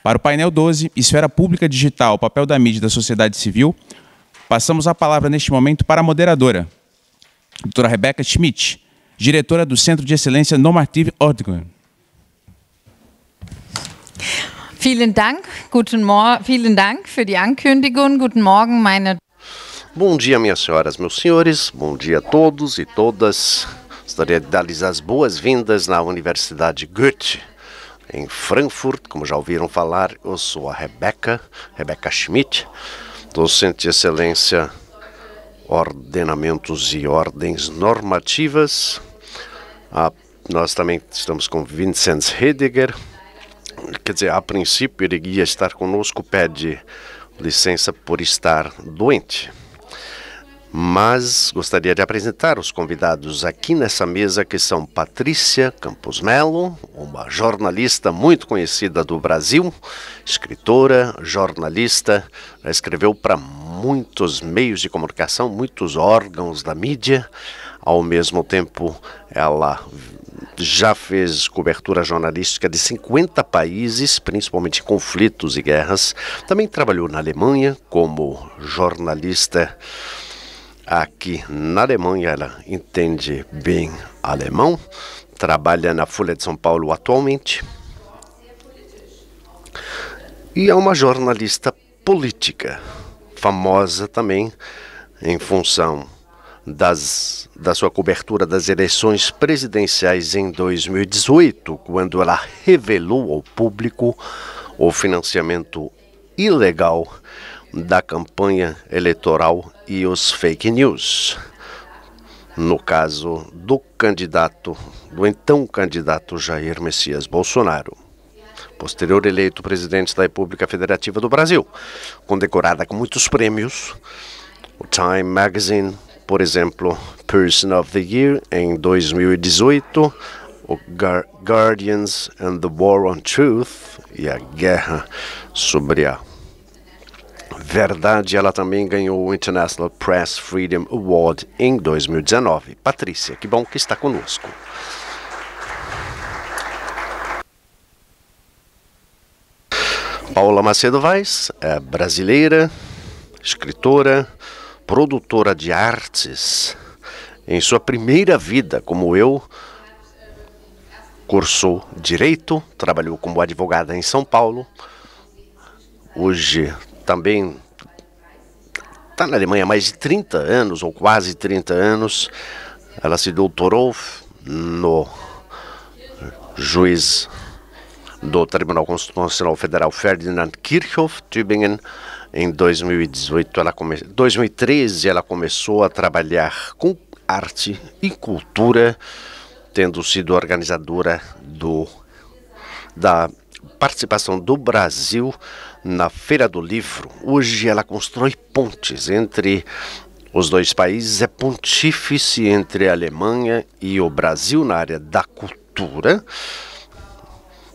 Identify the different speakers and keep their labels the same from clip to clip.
Speaker 1: Para o painel 12, Esfera Pública Digital, o papel da mídia e da sociedade civil, passamos a palavra neste momento para a moderadora, doutora Rebecca Schmidt, diretora do Centro de Excelência Normative Ordnung.
Speaker 2: Vielen Dank für die Ankündigung. Guten Morgen, meine...
Speaker 3: Bom dia, minhas senhoras, meus senhores. Bom dia a todos e todas. Gostaria de dar-lhes as boas-vindas na Universidade Goethe, em Frankfurt. Como já ouviram falar, eu sou a Rebecca Schmidt, do Centro de Excelência Ordenamentos e Ordens Normativas. Nós também estamos com Vinzenz Hediger. Quer dizer, a princípio ele ia estar conosco, pede licença por estar doente. Mas gostaria de apresentar os convidados aqui nessa mesa, que são Patrícia Campos Melo, uma jornalista muito conhecida do Brasil, escritora, jornalista, já escreveu para muitos meios de comunicação, muitos órgãos da mídia. Ao mesmo tempo, ela já fez cobertura jornalística de 50 países, principalmente conflitos e guerras. Também trabalhou na Alemanha como jornalista. Aqui na Alemanha, ela entende bem alemão, trabalha na Folha de São Paulo atualmente e é uma jornalista política, famosa também em função da sua cobertura das eleições presidenciais em 2018, quando ela revelou ao público o financiamento ilegal da campanha eleitoral e os fake news. No caso do então candidato Jair Messias Bolsonaro, posterior eleito presidente da República Federativa do Brasil, condecorada com muitos prêmios. O Time Magazine, por exemplo, Person of the Year em 2018, o Guardians and the War on Truth, e a guerra sobre a verdade. Ela também ganhou o International Press Freedom Award em 2019. Patrícia, que bom que está conosco. Paula Macedo Vaz é brasileira, escritora, produtora de artes. Em sua primeira vida, como eu, cursou Direito, trabalhou como advogada em São Paulo. Hoje também está na Alemanha há mais de 30 anos, ou quase 30 anos. Ela se doutorou no juiz do Tribunal Constitucional Federal Ferdinand Kirchhoff, Tübingen. Em 2013, ela começou a trabalhar com arte e cultura, tendo sido organizadora da participação do Brasil na Feira do Livro. Hoje ela constrói pontes entre os dois países, é pontífice entre a Alemanha e o Brasil na área da cultura.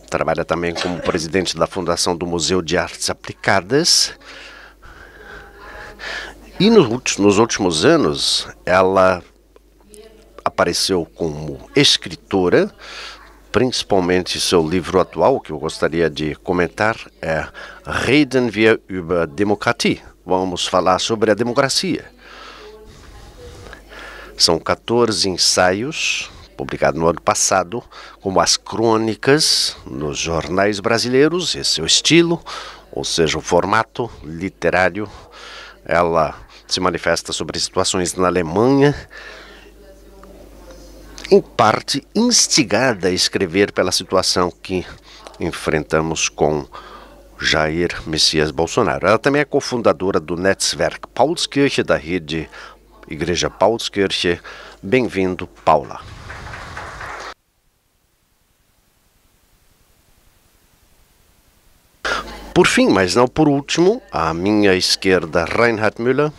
Speaker 3: Trabalha também como presidente da Fundação do Museu de Artes Aplicadas. E nos últimos anos, ela apareceu como escritora. Principalmente seu livro atual, que eu gostaria de comentar, é Reden wir über Demokratie. Vamos falar sobre a democracia. São 14 ensaios, publicados no ano passado, como as crônicas nos jornais brasileiros. Esse é o estilo, ou seja, o formato literário. Ela se manifesta sobre situações na Alemanha, em parte instigada a escrever pela situação que enfrentamos com Jair Messias Bolsonaro. Ela também é cofundadora do Netzwerk Paulskirche, da rede Igreja Paulskirche. Bem-vindo, Paula. Por fim, mas não por último, à minha esquerda, Reinhard Müller,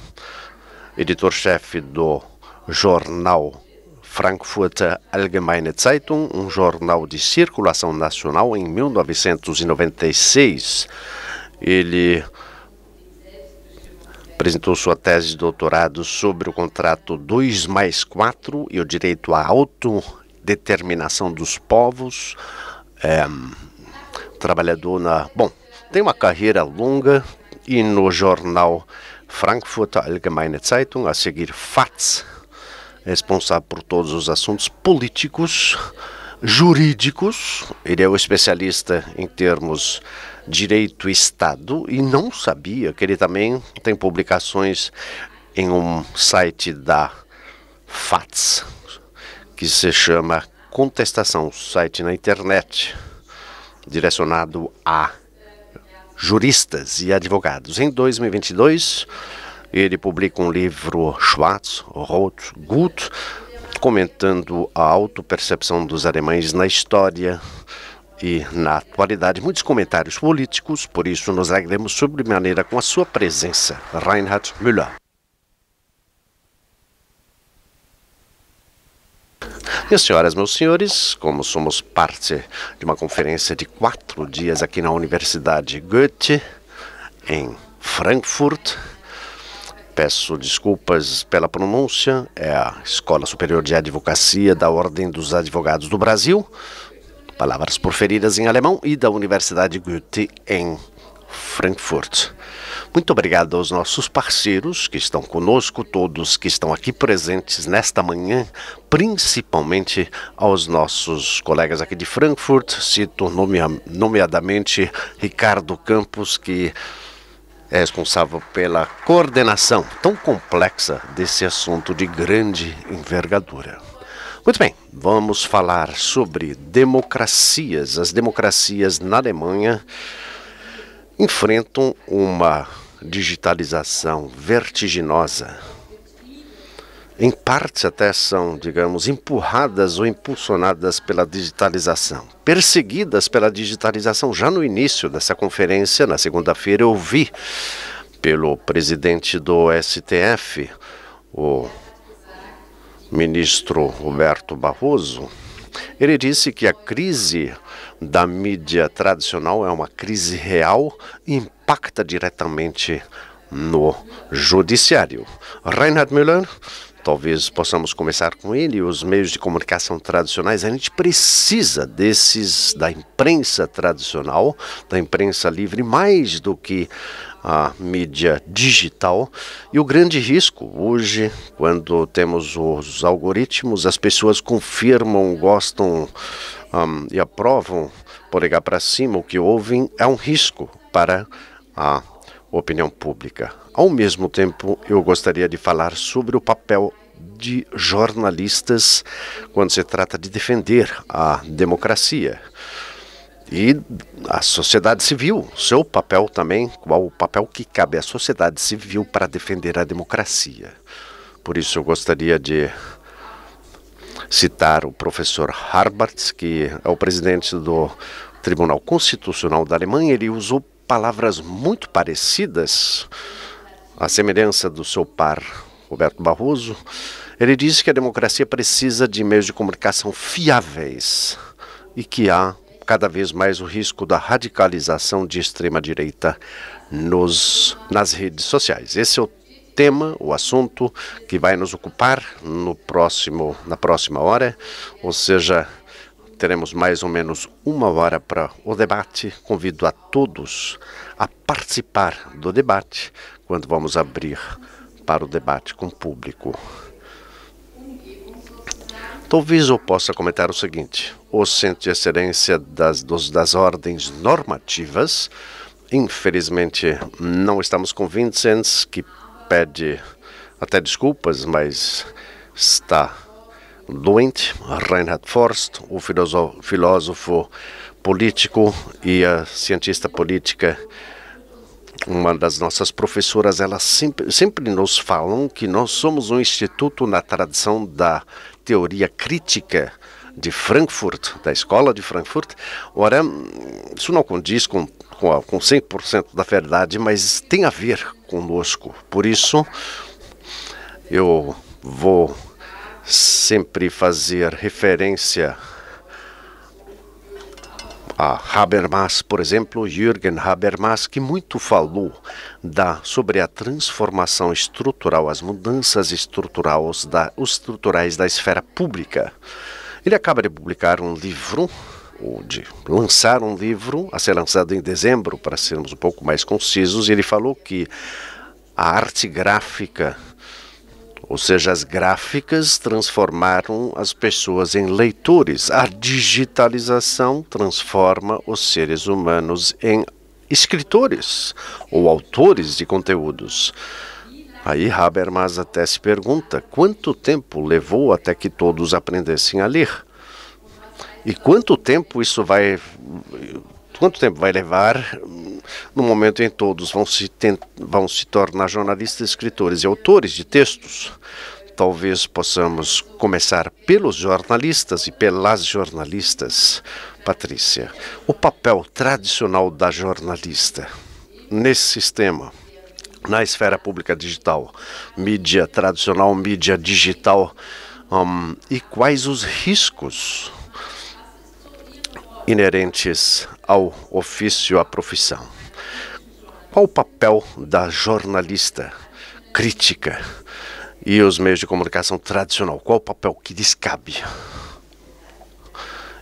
Speaker 3: editor-chefe do jornal Frankfurter Allgemeine Zeitung, um jornal de circulação nacional. Em 1996, ele apresentou sua tese de doutorado sobre o contrato 2+4 e o direito à autodeterminação dos povos. trabalhador tem uma carreira longa e no jornal Frankfurter Allgemeine Zeitung, a seguir FATS, responsável por todos os assuntos políticos, jurídicos. Ele é o especialista em termos direito e Estado e não sabia que ele também tem publicações em um site da FATS, que se chama Contestação, site na internet, direcionado a juristas e advogados. Em 2022, ele publica um livro Schwarz, Rot, Gut, comentando a autopercepção dos alemães na história e na atualidade. Muitos comentários políticos, por isso nos alegramos sobremaneira com a sua presença. Reinhard Müller. Minhas senhoras, meus senhores, como somos parte de uma conferência de 4 dias aqui na Universidade Goethe, em Frankfurt, peço desculpas pela pronúncia, é a Escola Superior de Advocacia da Ordem dos Advogados do Brasil, palavras proferidas em alemão, e da Universidade Goethe em Frankfurt. Muito obrigado aos nossos parceiros que estão conosco, todos que estão aqui presentes nesta manhã, principalmente aos nossos colegas aqui de Frankfurt. Cito nomeadamente Ricardo Campos, que é responsável pela coordenação tão complexa desse assunto de grande envergadura. Muito bem, vamos falar sobre democracias. As democracias na Alemanha enfrentam uma digitalização vertiginosa. Em parte até são, digamos, empurradas ou impulsionadas pela digitalização, perseguidas pela digitalização. Já no início dessa conferência, na segunda-feira, eu ouvi pelo presidente do STF, o ministro Roberto Barroso. Ele disse que a crise da mídia tradicional é uma crise real e impacta diretamente no judiciário. Reinhard Müller, talvez possamos começar com ele. Os meios de comunicação tradicionais, a gente precisa desses, da imprensa tradicional, da imprensa livre, mais do que a mídia digital. E o grande risco hoje, quando temos os algoritmos, as pessoas confirmam, gostam e aprovam, polegar para cima o que ouvem, é um risco para a opinião pública. Ao mesmo tempo, eu gostaria de falar sobre o papel de jornalistas quando se trata de defender a democracia. E a sociedade civil, seu papel também, qual o papel que cabe à sociedade civil para defender a democracia. Por isso eu gostaria de citar o professor Harbart, que é o presidente do Tribunal Constitucional da Alemanha. Ele usou palavras muito parecidas, à semelhança do seu par, Roberto Barroso. Ele disse que a democracia precisa de meios de comunicação fiáveis e que há cada vez mais o risco da radicalização de extrema-direita nas redes sociais. Esse é o tema, o assunto que vai nos ocupar na próxima hora, ou seja, teremos mais ou menos 1 hora para o debate. Convido a todos a participar do debate quando vamos abrir para o debate com o público. Talvez eu possa comentar o seguinte: o Centro de Excelência das Ordens Normativas, infelizmente não estamos com Vincent, que pede até desculpas, mas está doente. Reinhard Forst, o filósofo político e a cientista política, uma das nossas professoras, elas sempre nos falam que nós somos um instituto na tradição da teoria crítica de Frankfurt, da escola de Frankfurt. Ora, isso não condiz com 100% da verdade, mas tem a ver conosco. Por isso, eu vou sempre fazer referência a Habermas, por exemplo, Jürgen Habermas, que muito falou sobre a transformação estrutural, as mudanças estruturais da esfera pública. Ele acaba de publicar um livro ou de lançar um livro, a ser lançado em dezembro, para sermos um pouco mais concisos, e ele falou que a arte gráfica, ou seja, as gráficas transformaram as pessoas em leitores. A digitalização transforma os seres humanos em escritores ou autores de conteúdos. Aí Habermas até se pergunta quanto tempo levou até que todos aprendessem a ler? E quanto tempo vai levar no momento em que todos vão se tornar jornalistas, escritores e autores de textos? Talvez possamos começar pelos jornalistas e pelas jornalistas. Patrícia, o papel tradicional da jornalista nesse sistema, na esfera pública digital, mídia tradicional, mídia digital, e quais os riscos inerentes ao ofício, à profissão. Qual o papel da jornalista crítica e os meios de comunicação tradicional? Qual o papel que lhes cabe?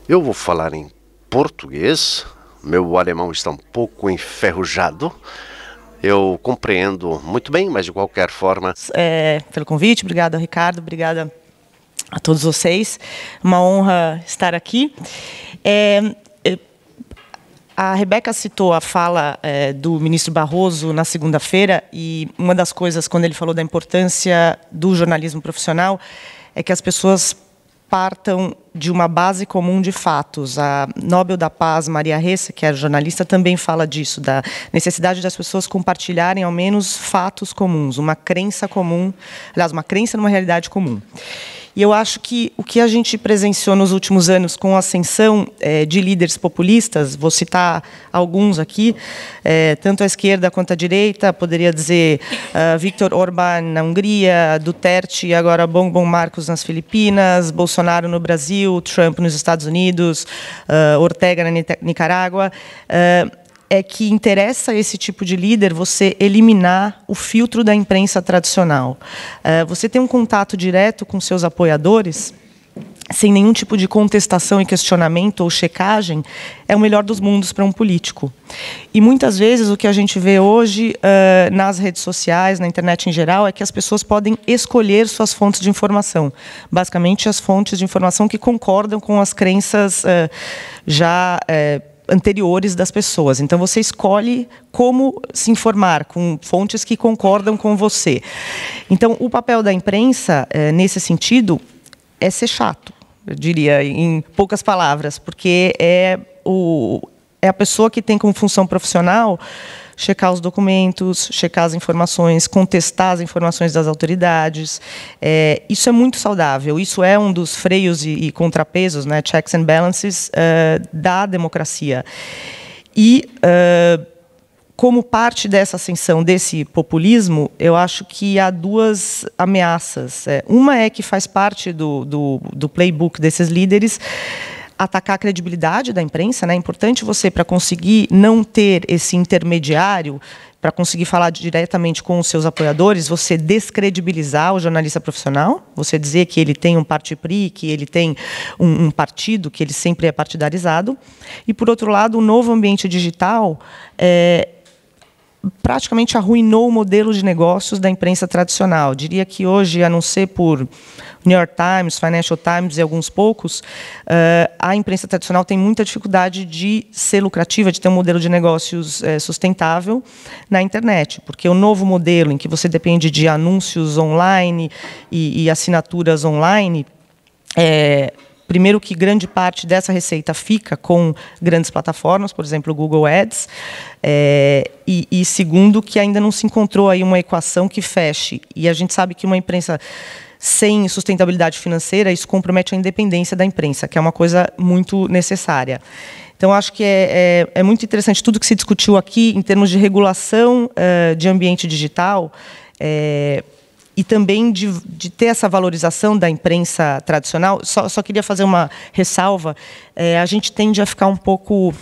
Speaker 3: Eu vou falar em português, meu alemão está um pouco enferrujado. Eu compreendo muito bem, mas de qualquer forma...
Speaker 4: Pelo convite, obrigada, Ricardo, obrigada a todos vocês. Uma honra estar aqui. A Rebeca citou a fala do ministro Barroso na segunda-feira, e uma das coisas, quando ele falou da importância do jornalismo profissional, é que as pessoas partam de uma base comum de fatos. A Nobel da Paz, Maria Ressa, que é jornalista, também fala disso, da necessidade das pessoas compartilharem ao menos fatos comuns, uma crença comum, aliás, uma crença numa realidade comum. E eu acho que o que a gente presenciou nos últimos anos com a ascensão de líderes populistas, vou citar alguns aqui, tanto à esquerda quanto à direita, poderia dizer Viktor Orbán na Hungria, Duterte e agora Bongbong Marcos nas Filipinas, Bolsonaro no Brasil, Trump nos Estados Unidos, Ortega na Nicarágua, é que interessa esse tipo de líder você eliminar o filtro da imprensa tradicional. Você ter um contato direto com seus apoiadores, sem nenhum tipo de contestação e questionamento ou checagem, é o melhor dos mundos para um político. E muitas vezes o que a gente vê hoje nas redes sociais, na internet em geral, é que as pessoas podem escolher suas fontes de informação. Basicamente, as fontes de informação que concordam com as crenças anteriores das pessoas. Então, você escolhe como se informar com fontes que concordam com você. Então, o papel da imprensa, nesse sentido, é ser chato, eu diria, em poucas palavras, porque é a pessoa que tem como função profissional checar os documentos, checar as informações, contestar as informações das autoridades. Isso é muito saudável, isso é um dos freios e contrapesos, né, checks and balances, da democracia. E, como parte dessa ascensão desse populismo, eu acho que há duas ameaças. Uma é que faz parte do playbook desses líderes atacar a credibilidade da imprensa, né? É importante você, para conseguir não ter esse intermediário, para conseguir falar diretamente com os seus apoiadores, você descredibilizar o jornalista profissional, você dizer que ele tem um parti-pris, que ele tem um partido, que ele sempre é partidarizado. E, por outro lado, o novo ambiente digital praticamente arruinou o modelo de negócios da imprensa tradicional. Diria que hoje, a não ser por New York Times, Financial Times e alguns poucos, a imprensa tradicional tem muita dificuldade de ser lucrativa, de ter um modelo de negócios sustentável na internet, porque o novo modelo em que você depende de anúncios online e assinaturas online, primeiro que grande parte dessa receita fica com grandes plataformas, por exemplo, o Google Ads, e segundo que ainda não se encontrou aí uma equação que feche. E a gente sabe que uma imprensa sem sustentabilidade financeira, isso compromete a independência da imprensa, que é uma coisa muito necessária. Então, acho que é muito interessante tudo que se discutiu aqui em termos de regulação de ambiente digital, e também de ter essa valorização da imprensa tradicional. Só queria fazer uma ressalva. A gente tende a ficar um pouco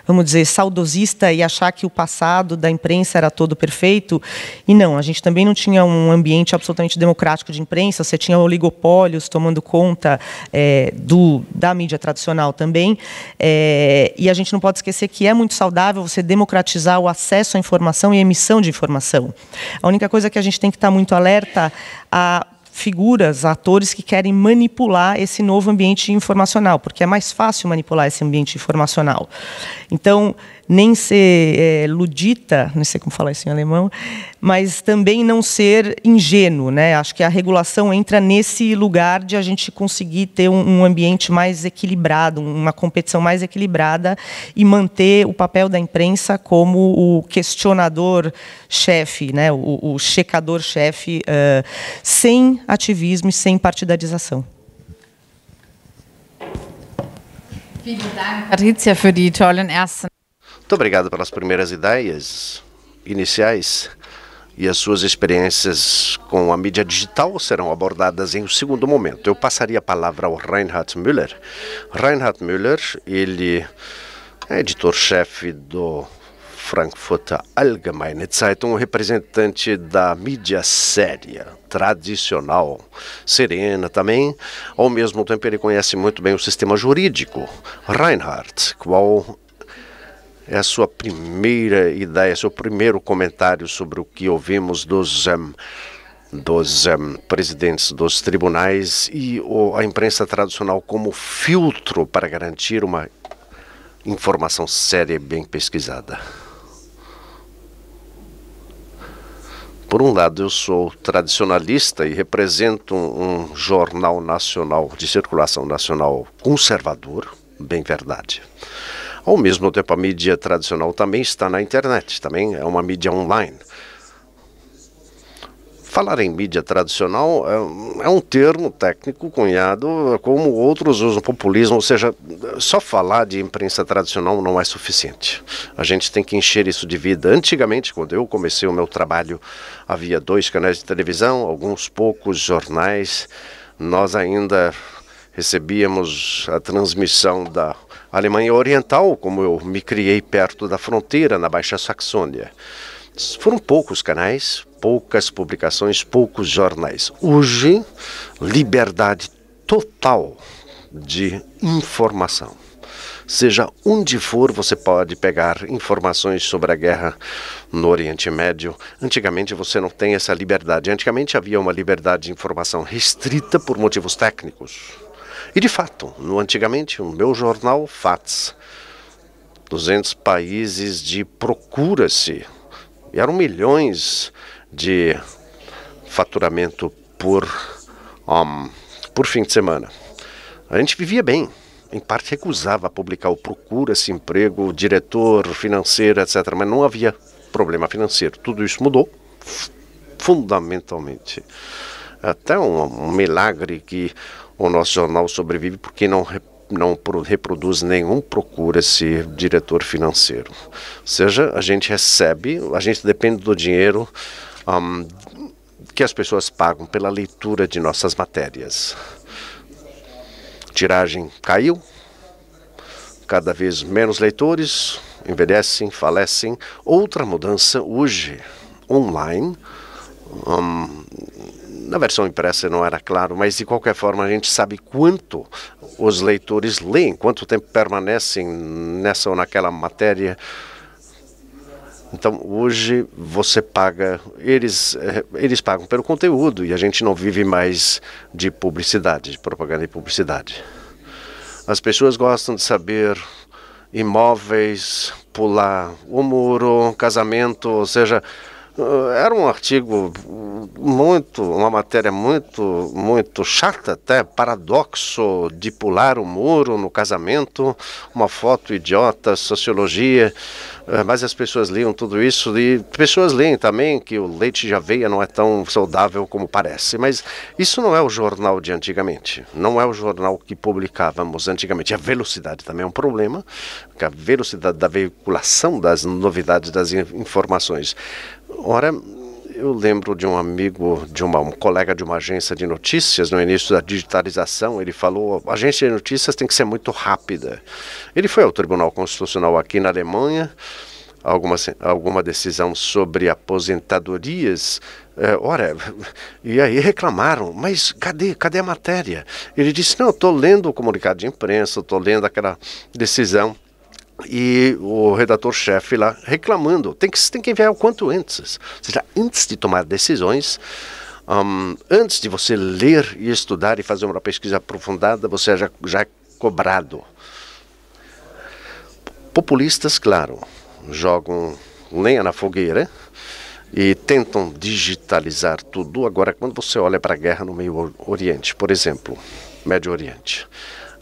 Speaker 4: vamos dizer, saudosista e achar que o passado da imprensa era todo perfeito. E não, a gente também não tinha um ambiente absolutamente democrático de imprensa, você tinha oligopólios tomando conta da mídia tradicional também. E a gente não pode esquecer que é muito saudável você democratizar o acesso à informação e a emissão de informação. A única coisa que a gente tem que estar muito alerta a figuras, atores que querem manipular esse novo ambiente informacional, porque é mais fácil manipular esse ambiente informacional. Então, nem ser ludita, não sei como falar isso em alemão, mas também não ser ingênuo, né? Acho que a regulação entra nesse lugar de a gente conseguir ter um ambiente mais equilibrado, uma competição mais equilibrada e manter o papel da imprensa como o questionador-chefe, né? O checador-chefe, sem ativismo e sem partidarização.
Speaker 2: Vielen Dank, Patrizia, für die tollen ersten.
Speaker 3: Muito obrigado pelas primeiras ideias iniciais, e as suas experiências com a mídia digital serão abordadas em um segundo momento. Eu passaria a palavra ao Reinhard Müller. Reinhard Müller, ele é editor-chefe do Frankfurter Allgemeine Zeitung, representante da mídia séria, tradicional, serena também. Ao mesmo tempo, ele conhece muito bem o sistema jurídico. Reinhard, qual é a sua primeira ideia, seu primeiro comentário sobre o que ouvimos dos presidentes dos tribunais e a imprensa tradicional como filtro para garantir uma informação séria e bem pesquisada? Por um lado, eu sou tradicionalista e represento um jornal nacional, de circulação nacional conservador, bem verdade. Ao mesmo tempo, a mídia tradicional também está na internet, também é uma mídia online. Falar em mídia tradicional é um termo técnico cunhado como outros usam, populismo, ou seja, só falar de imprensa tradicional não é suficiente. A gente tem que encher isso de vida. Antigamente, quando eu comecei o meu trabalho, havia 2 canais de televisão, alguns poucos jornais. Nós ainda recebíamos a transmissão da Alemanha Oriental, como eu me criei perto da fronteira, na Baixa Saxônia. Foram poucos canais, poucas publicações, poucos jornais. Hoje, liberdade total de informação. Seja onde for, você pode pegar informações sobre a guerra no Oriente Médio. Antigamente você não tem essa liberdade. Antigamente havia uma liberdade de informação restrita por motivos técnicos. E de fato, antigamente, o meu jornal, FATS, 200 países de procura-se. E eram milhões de faturamento por fim de semana. A gente vivia bem. Em parte recusava publicar o procura-se emprego, diretor financeiro, etc. Mas não havia problema financeiro. Tudo isso mudou fundamentalmente. Até um milagre que o nosso jornal sobrevive porque não reproduz nenhum procura-se diretor financeiro. Ou seja, a gente recebe, a gente depende do dinheiro que as pessoas pagam pela leitura de nossas matérias. Tiragem caiu, cada vez menos leitores, envelhecem, falecem. Outra mudança hoje, online, na versão impressa não era claro, mas de qualquer forma a gente sabe quanto os leitores leem, quanto tempo permanecem nessa ou naquela matéria. Então hoje você paga, eles pagam pelo conteúdo e a gente não vive mais de publicidade, de propaganda e publicidade. As pessoas gostam de saber imóveis, pular o muro, casamento, ou seja, era um artigo uma matéria muito chata, até paradoxo de pular o muro no casamento, uma foto idiota, sociologia, mas as pessoas liam tudo isso e pessoas leem também que o leite de aveia não é tão saudável como parece, mas isso não é o jornal de antigamente, não é o jornal que publicávamos antigamente. A velocidade também é um problema, a velocidade da veiculação das novidades, das informações. Ora, Eu lembro de um amigo, um colega de uma agência de notícias, no início da digitalização, ele falou, a agência de notícias tem que ser muito rápida. Ele foi ao Tribunal Constitucional aqui na Alemanha, alguma decisão sobre aposentadorias, e aí reclamaram, mas cadê a matéria? Ele disse, não, estou lendo o comunicado de imprensa, estou lendo aquela decisão. E o redator-chefe lá reclamando, tem que enviar o quanto antes. Ou seja, antes de tomar decisões, antes de você ler e estudar e fazer uma pesquisa aprofundada, você já é cobrado. Populistas, claro, jogam lenha na fogueira e tentam digitalizar tudo. Agora, quando você olha para a guerra no Meio Oriente, por exemplo, Médio Oriente,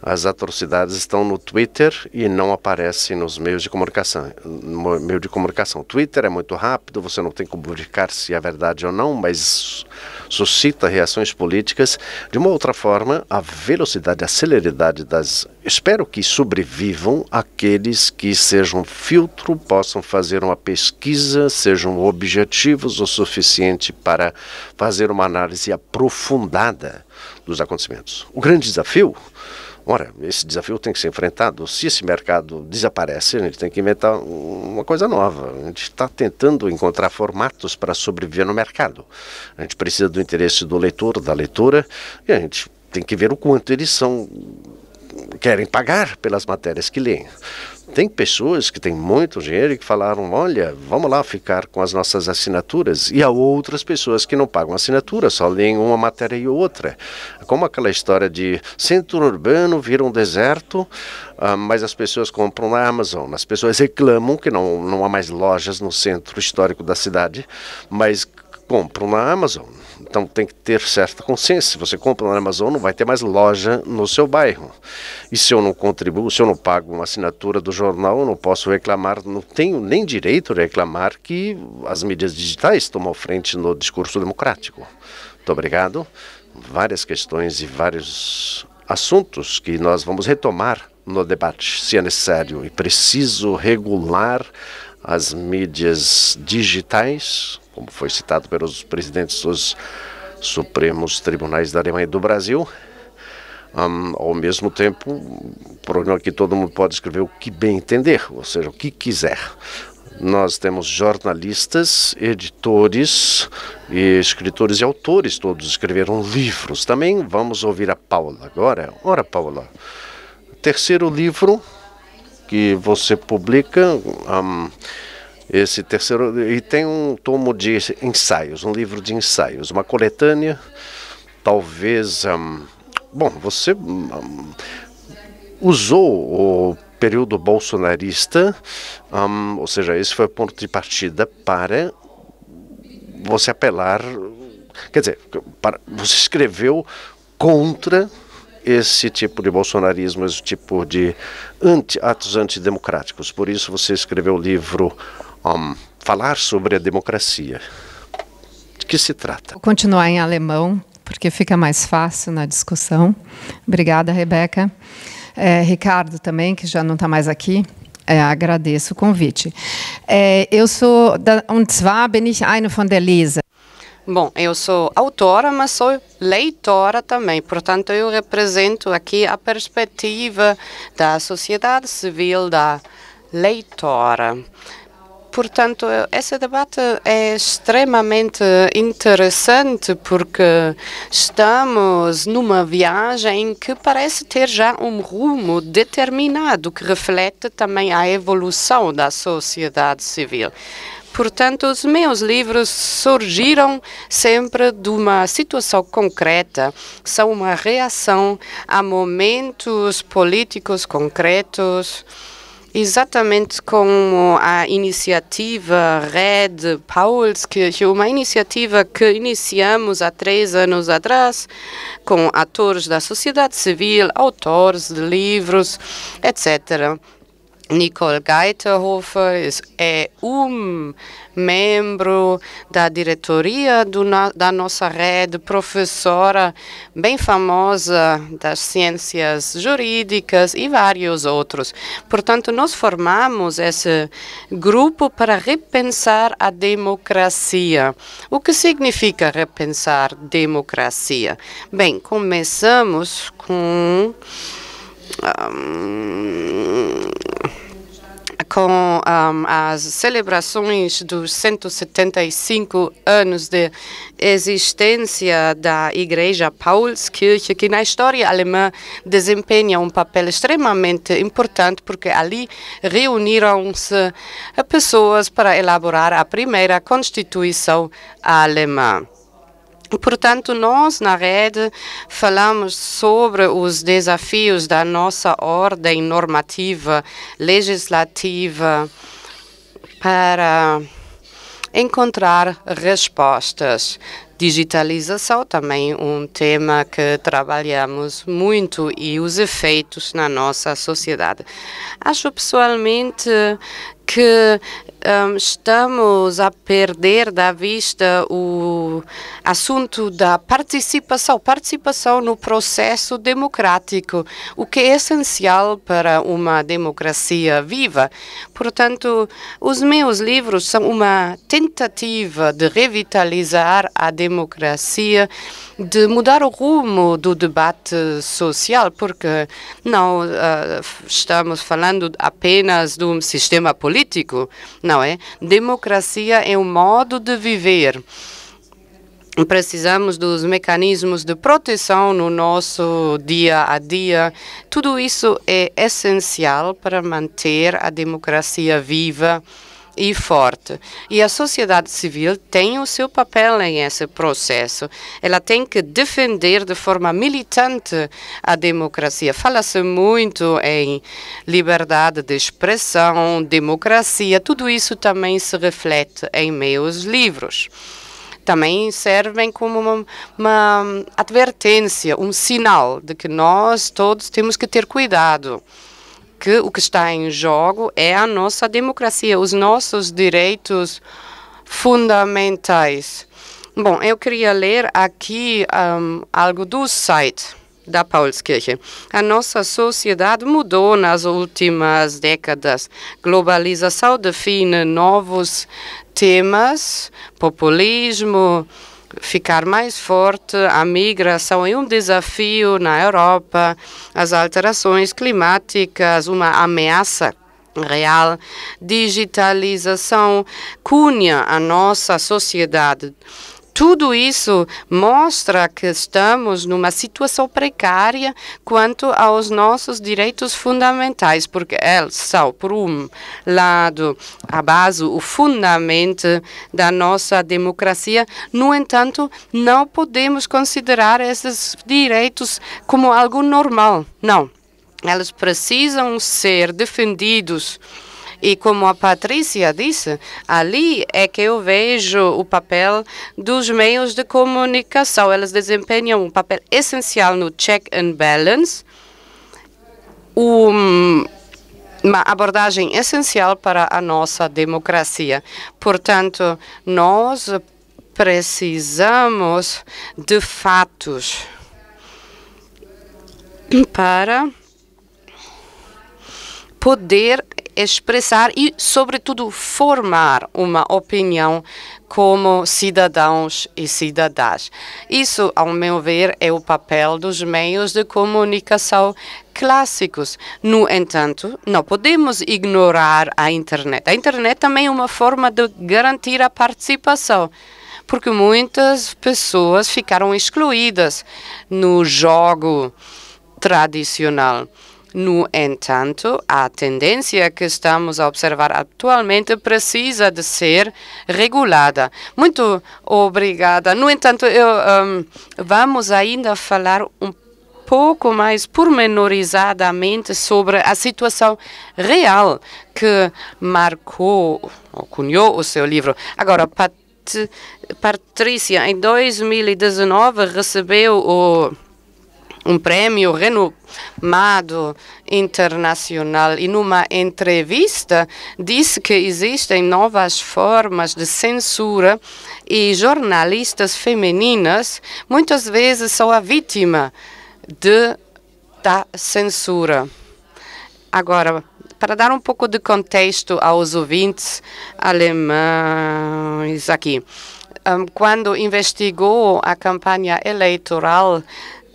Speaker 3: as atrocidades estão no Twitter e não aparecem nos meios de comunicação. No meio de comunicação. O Twitter é muito rápido, você não tem como verificar se é verdade ou não, mas suscita reações políticas. De uma outra forma, a velocidade, a celeridade das... Espero que sobrevivam aqueles que sejam filtro, possam fazer uma pesquisa, sejam objetivos o suficiente para fazer uma análise aprofundada dos acontecimentos. O grande desafio... Ora, esse desafio tem que ser enfrentado. Se esse mercado desaparece, a gente tem que inventar uma coisa nova. A gente está tentando encontrar formatos para sobreviver no mercado. A gente precisa do interesse do leitor, da leitora, e a gente tem que ver o quanto eles querem pagar pelas matérias que leem. Tem pessoas que têm muito dinheiro e que falaram, olha, vamos lá ficar com as nossas assinaturas. E há outras pessoas que não pagam assinatura, só leem uma matéria e outra. Como aquela história de centro urbano vira um deserto, mas as pessoas compram na Amazon. As pessoas reclamam que não há mais lojas no centro histórico da cidade, mas compram na Amazon. Então tem que ter certa consciência. Se você compra na Amazon, não vai ter mais loja no seu bairro. E se eu não contribuo, se eu não pago uma assinatura do jornal, eu não posso reclamar, não tenho nem direito de reclamar que as mídias digitais tomam frente no discurso democrático. Muito obrigado. Várias questões e vários assuntos que nós vamos retomar no debate, se é necessário e preciso regular as mídias digitais, como foi citado pelos presidentes dos Supremos Tribunais da Alemanha e do Brasil. Ao mesmo tempo, o problema é que todo mundo pode escrever o que bem entender, ou seja, o que quiser. Nós temos jornalistas, editores, e escritores e autores, todos escreveram livros. Também vamos ouvir a Paula agora. Ora, Paula, terceiro livro que você publica... Esse terceiro, e tem um tomo de ensaios, um livro de ensaios, uma coletânea, talvez, bom, você usou o período bolsonarista, ou seja, esse foi o ponto de partida para você apelar, quer dizer, você escreveu contra esse tipo de bolsonarismo, esse tipo de atos antidemocráticos. Por isso você escreveu o livro Falar sobre a Democracia. De que se trata?
Speaker 2: Vou continuar em alemão, porque fica mais fácil na discussão. Obrigada, Rebeca. Ricardo também, que já não está mais aqui. Agradeço o convite. Und zwar bin ich eine von der Leser.
Speaker 5: Bom, eu sou autora, mas sou leitora também. Portanto, eu represento aqui a perspectiva da sociedade civil, da leitora. Portanto, esse debate é extremamente interessante porque estamos numa viagem que parece ter já um rumo determinado, que reflete também a evolução da sociedade civil. Portanto, os meus livros surgiram sempre de uma situação concreta, são uma reação a momentos políticos concretos, exatamente como a iniciativa Red Paulskirche, uma iniciativa que iniciamos há 3 anos atrás, com atores da sociedade civil, autores de livros, etc. Nicole Geiterhofer é membro da diretoria da nossa rede, professora bem famosa das ciências jurídicas e vários outros. Portanto, nós formamos esse grupo para repensar a democracia. O que significa repensar democracia? Bem, começamos com as celebrações dos 175 anos de existência da Igreja Paulskirche, que na história alemã desempenha um papel extremamente importante, porque ali reuniram-se pessoas para elaborar a primeira Constituição alemã. Portanto, nós, na rede, falamos sobre os desafios da nossa ordem normativa, legislativa, para encontrar respostas. Digitalização, também um tema que trabalhamos muito, e os efeitos na nossa sociedade. Acho pessoalmente que estamos a perder da vista o assunto da participação no processo democrático, o que é essencial para uma democracia viva. Portanto, os meus livros são uma tentativa de revitalizar a democracia, de mudar o rumo do debate social, porque não estamos falando apenas de um sistema político, não é? Democracia é um modo de viver. Precisamos dos mecanismos de proteção no nosso dia a dia. Tudo isso é essencial para manter a democracia viva e forte. E a sociedade civil tem o seu papel nesse processo. Ela tem que defender de forma militante a democracia. Fala-se muito em liberdade de expressão, democracia. Tudo isso também se reflete em meus livros. Também servem como uma advertência, um sinal de que nós todos temos que ter cuidado, que o que está em jogo é a nossa democracia, os nossos direitos fundamentais. Bom, eu queria ler aqui algo do site da Paulskirche. A nossa sociedade mudou nas últimas décadas. Globalização define novos temas, populismo, ficar mais forte, a migração é um desafio na Europa, as alterações climáticas, uma ameaça real, digitalização cunha a nossa sociedade. Tudo isso mostra que estamos numa situação precária quanto aos nossos direitos fundamentais, porque eles são, por um lado, a base, o fundamento da nossa democracia. No entanto, não podemos considerar esses direitos como algo normal. Não, eles precisam ser defendidos. E como a Patrícia disse, ali é que eu vejo o papel dos meios de comunicação. Eles desempenham um papel essencial no check and balance, uma abordagem essencial para a nossa democracia. Portanto, nós precisamos de fatos para poder expressar e, sobretudo, formar uma opinião como cidadãos e cidadãs. Isso, ao meu ver, é o papel dos meios de comunicação clássicos. No entanto, não podemos ignorar a internet. A internet também é uma forma de garantir a participação, porque muitas pessoas ficaram excluídas no jogo tradicional. No entanto, a tendência que estamos a observar atualmente precisa de ser regulada. Muito obrigada. No entanto, vamos ainda falar um pouco mais pormenorizadamente sobre a situação real que marcou ou cunhou o seu livro. Agora, Patrícia, em 2019, recebeu um prêmio renomado internacional, e numa entrevista disse que existem novas formas de censura e jornalistas femininas muitas vezes são a vítima da censura. Agora, para dar um pouco de contexto aos ouvintes alemães aqui, quando investigou a campanha eleitoral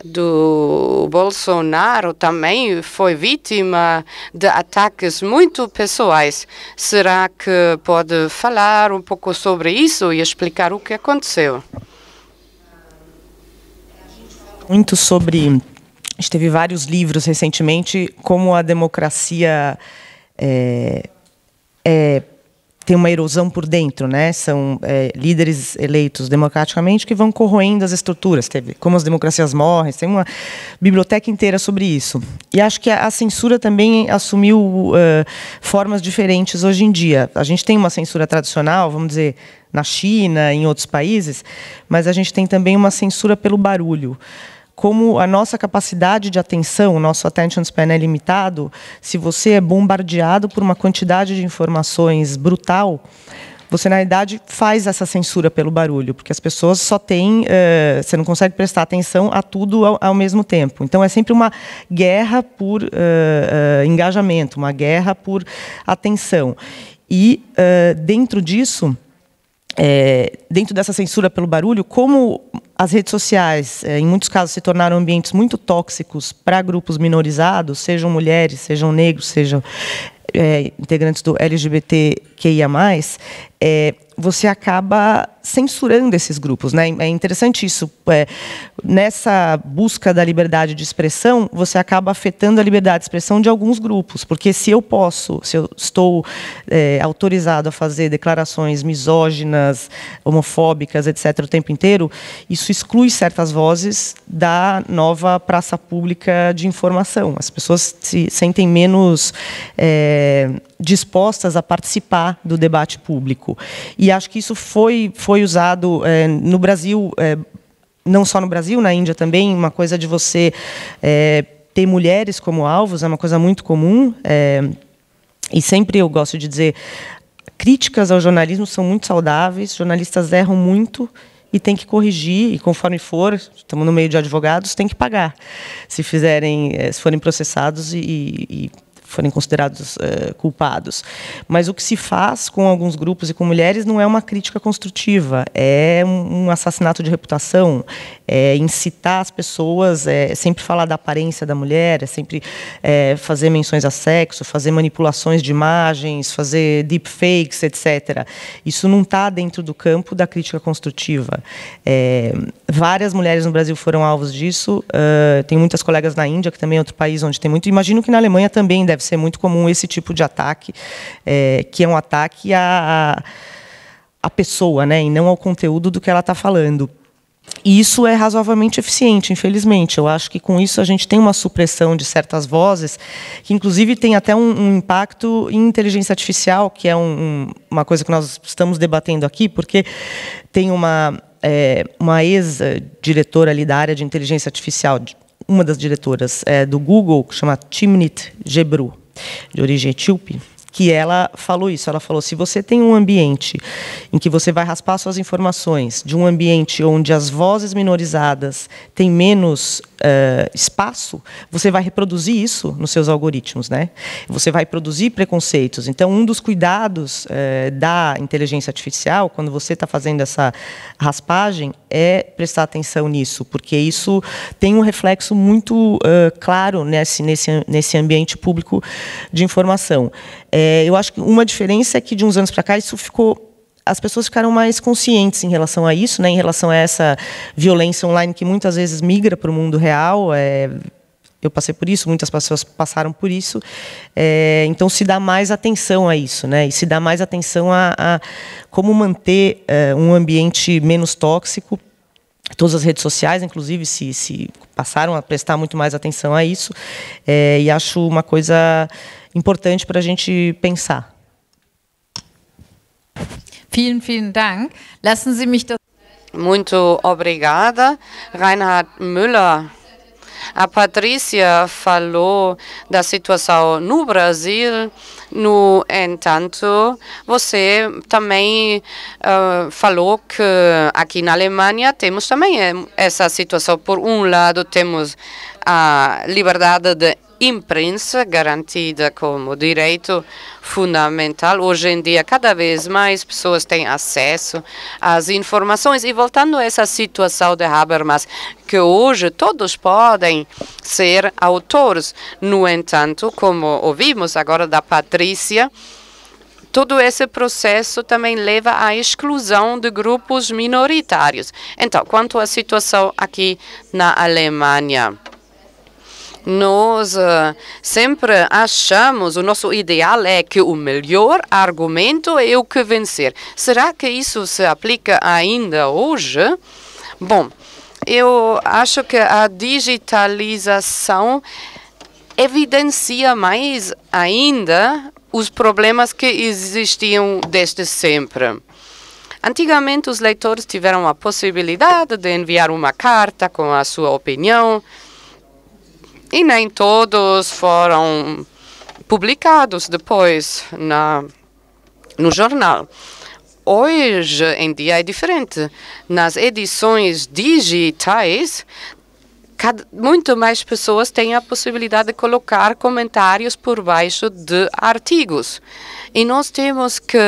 Speaker 5: do Bolsonaro, também foi vítima de ataques muito pessoais. Será que pode falar um pouco sobre isso e explicar o que aconteceu?
Speaker 4: Muito sobre... A gente teve vários livros recentemente, como a democracia tem uma erosão por dentro, né? São líderes eleitos democraticamente que vão corroendo as estruturas. Teve como as democracias morrem, tem uma biblioteca inteira sobre isso. E acho que a censura também assumiu formas diferentes hoje em dia. A gente tem uma censura tradicional, vamos dizer, na China, em outros países, mas a gente tem também uma censura pelo barulho. Como a nossa capacidade de atenção, o nosso attention span é limitado, se você é bombardeado por uma quantidade de informações brutal, você, na realidade, faz essa censura pelo barulho, porque as pessoas só têm... você não consegue prestar atenção a tudo ao mesmo tempo. Então, é sempre uma guerra por engajamento, uma guerra por atenção. E, dentro disso... dentro dessa censura pelo barulho, como as redes sociais, em muitos casos, se tornaram ambientes muito tóxicos para grupos minorizados, sejam mulheres, sejam negros, sejam integrantes do LGBTQIA+, você acaba censurando esses grupos, né? É interessante isso. Nessa busca da liberdade de expressão, você acaba afetando a liberdade de expressão de alguns grupos, porque se eu estou autorizado a fazer declarações misóginas, homofóbicas, etc., o tempo inteiro, isso exclui certas vozes da nova praça pública de informação. As pessoas se sentem menos dispostas a participar do debate público. E acho que isso foi usado no Brasil, não só no Brasil, na Índia também, uma coisa de você ter mulheres como alvos, é uma coisa muito comum. E sempre eu gosto de dizer, críticas ao jornalismo são muito saudáveis, jornalistas erram muito e tem que corrigir, e conforme for, estamos no meio de advogados, tem que pagar, se forem processados e forem considerados culpados. Mas o que se faz com alguns grupos e com mulheres não é uma crítica construtiva, é um assassinato de reputação, é incitar as pessoas, sempre falar da aparência da mulher, sempre fazer menções a sexo, fazer manipulações de imagens, fazer deepfakes, etc. Isso não está dentro do campo da crítica construtiva. Várias mulheres no Brasil foram alvos disso, tem muitas colegas na Índia, que também é outro país onde tem muito, imagino que na Alemanha também deve ser muito comum esse tipo de ataque, que é um ataque à pessoa, né, e não ao conteúdo do que ela está falando. E isso é razoavelmente eficiente, infelizmente. Eu acho que com isso a gente tem uma supressão de certas vozes, que inclusive tem até um impacto em inteligência artificial, que é uma coisa que nós estamos debatendo aqui, porque tem uma ex-diretora ali da área de inteligência artificial, uma das diretoras do Google, que chama Timnit Gebru, de origem etíope, que ela falou isso. Ela falou, se você tem um ambiente em que você vai raspar suas informações, de um ambiente onde as vozes minorizadas têm menos espaço, você vai reproduzir isso nos seus algoritmos, né? Você vai produzir preconceitos. Então, um dos cuidados da inteligência artificial, quando você está fazendo essa raspagem, é prestar atenção nisso, porque isso tem um reflexo muito claro nesse ambiente público de informação. Eu acho que uma diferença é que, de uns anos para cá, as pessoas ficaram mais conscientes em relação a isso, né, em relação a essa violência online que muitas vezes migra para o mundo real. Eu passei por isso, muitas pessoas passaram por isso. Então, se dá mais atenção a isso, né, e se dá mais atenção a como manter um ambiente menos tóxico. Todas as redes sociais, inclusive, se passaram a prestar muito mais atenção a isso. E acho uma coisa importante para a gente pensar.
Speaker 6: Vielen, vielen Dank. Lassen Sie mich das...
Speaker 5: Muito obrigada. Reinhard Müller A Patrícia falou da situação no Brasil. No entanto, você também falou que aqui na Alemanha temos também essa situação. Por um lado, temos a liberdade de imprensa garantida como direito fundamental. Hoje em dia, cada vez mais pessoas têm acesso às informações. E voltando a essa situação de Habermas, que hoje todos podem ser autores. No entanto, como ouvimos agora da Patrícia, todo esse processo também leva à exclusão de grupos minoritários. Então, quanto à situação aqui na Alemanha, nós sempre achamos, o nosso ideal é que o melhor argumento é o que vencer. Será que isso se aplica ainda hoje? Bom, eu acho que a digitalização evidencia mais ainda os problemas que existiam desde sempre. Antigamente, os leitores tiveram a possibilidade de enviar uma carta com a sua opinião, e nem todos foram publicados depois no jornal. Hoje em dia é diferente. Nas edições digitais, muito mais pessoas têm a possibilidade de colocar comentários por baixo de artigos. E nós temos que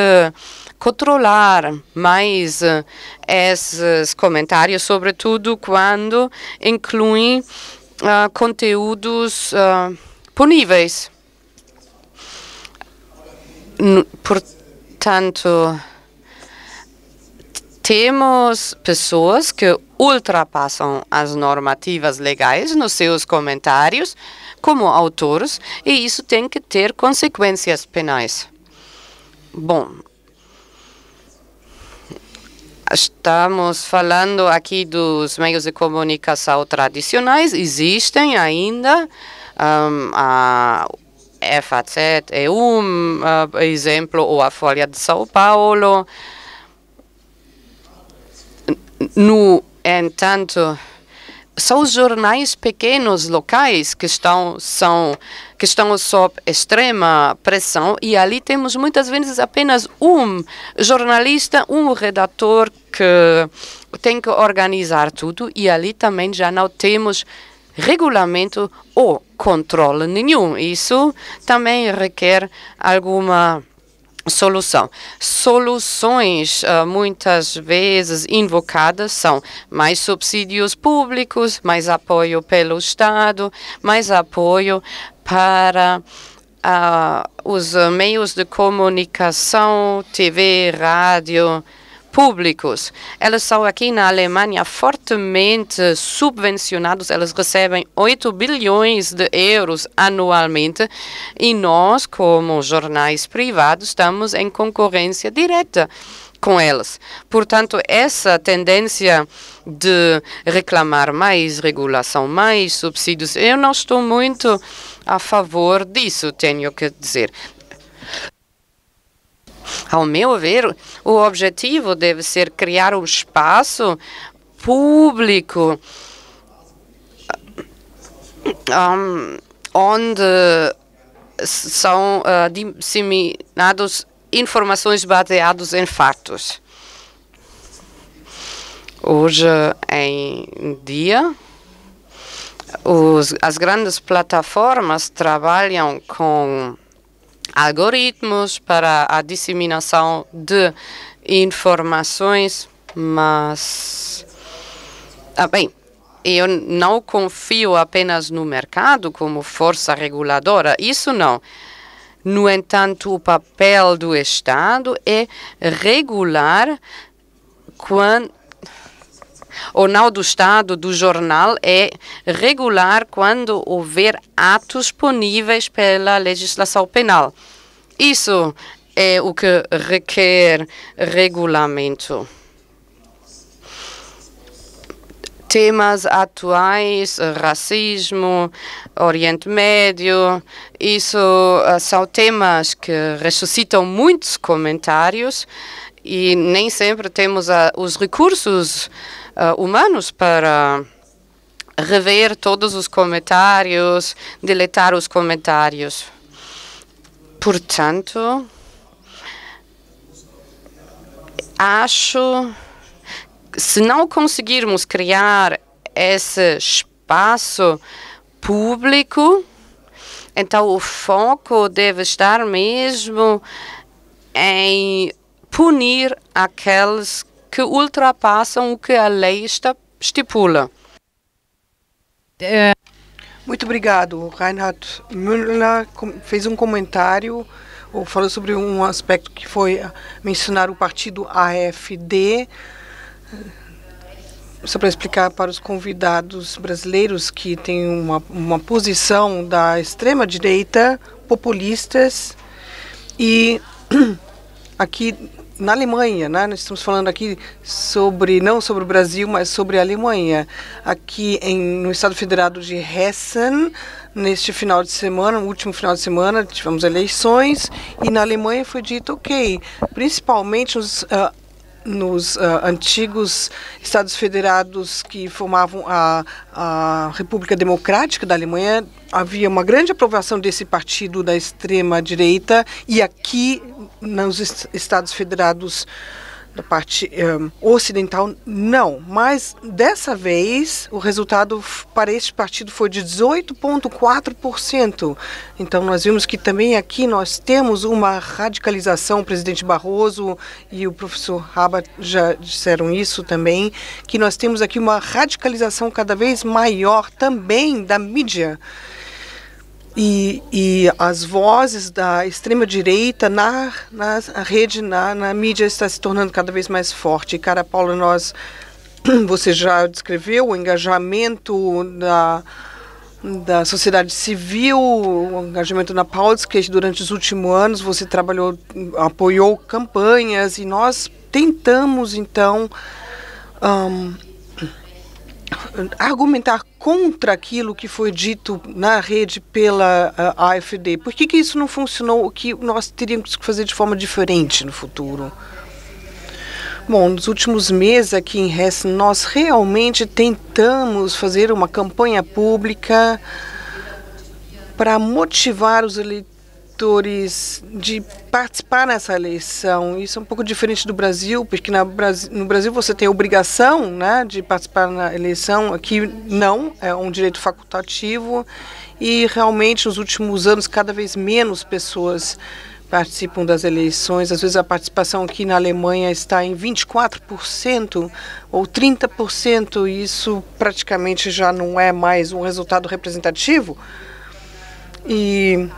Speaker 5: controlar mais esses comentários, sobretudo quando incluem conteúdos puníveis. Portanto, temos pessoas que ultrapassam as normativas legais nos seus comentários como autores, e isso tem que ter consequências penais. Bom, estamos falando aqui dos meios de comunicação tradicionais. Existem ainda a FAZ é exemplo, ou a Folha de São Paulo. No entanto, são os jornais pequenos locais que estão sob extrema pressão, e ali temos muitas vezes apenas um jornalista, um redator que tem que organizar tudo, e ali também já não temos regulamento ou controle nenhum. Isso também requer alguma solução. Soluções muitas vezes invocadas são mais subsídios públicos, mais apoio pelo Estado, mais apoio para os meios de comunicação, TV, rádio, públicos. Elas são aqui na Alemanha fortemente subvencionados. Elas recebem 8 bilhões de euros anualmente, e nós, como jornais privados, estamos em concorrência direta com elas. Portanto, essa tendência de reclamar mais regulação, mais subsídios, eu não estou muito a favor disso, tenho que dizer. Ao meu ver, o objetivo deve ser criar um espaço público onde são disseminadas informações baseadas em fatos. Hoje em dia, as grandes plataformas trabalham com algoritmos para a disseminação de informações, mas bem, eu não confio apenas no mercado como força reguladora, isso não. No entanto, o papel do Estado é regular ou não do Estado, do jornal, é regular quando houver atos puníveis pela legislação penal. Isso é o que requer regulamento. Temas atuais, racismo, Oriente Médio, isso são temas que ressuscitam muitos comentários, e nem sempre temos os recursos humanos para rever todos os comentários, deletar os comentários. Portanto, acho que se não conseguirmos criar esse espaço público, então o foco deve estar mesmo em punir aqueles que ultrapassam o que a lei estipula.
Speaker 7: Muito obrigado. O Reinhard Müller fez um comentário, ou falou sobre um aspecto que foi mencionar o partido AfD. Só para explicar para os convidados brasileiros que têm uma posição da extrema-direita, populistas, e aqui na Alemanha, né, nós estamos falando aqui não sobre o Brasil, mas sobre a Alemanha. Aqui no Estado Federado de Hessen, neste final de semana, no último final de semana, tivemos eleições, e na Alemanha foi dito, ok, principalmente nos antigos Estados Federados que formavam a República Democrática da Alemanha, havia uma grande aprovação desse partido da extrema-direita, e aqui nos Estados Federados da parte ocidental, não. Mas, dessa vez, o resultado para este partido foi de 18,4%. Então, nós vimos que também aqui nós temos uma radicalização. O presidente Barroso e o professor Haber já disseram isso também, que nós temos aqui uma radicalização cada vez maior também da mídia. E as vozes da extrema-direita na rede, na mídia, está se tornando cada vez mais forte. E, cara Paula, você já descreveu o engajamento da sociedade civil, o engajamento na Paulskirche durante os últimos anos. Você apoiou campanhas, e nós tentamos, então, argumentar contra aquilo que foi dito na rede pela AfD. Por que isso não funcionou? O que nós teríamos que fazer de forma diferente no futuro? Bom, nos últimos meses aqui em Hessen, nós realmente tentamos fazer uma campanha pública para motivar os eleitores de participar nessa eleição. Isso é um pouco diferente do Brasil, porque no Brasil você tem a obrigação, né, de participar na eleição. Aqui não, é um direito facultativo, e realmente nos últimos anos cada vez menos pessoas participam das eleições. Às vezes a participação aqui na Alemanha está em 24% ou 30%, e isso praticamente já não é mais um resultado representativo. E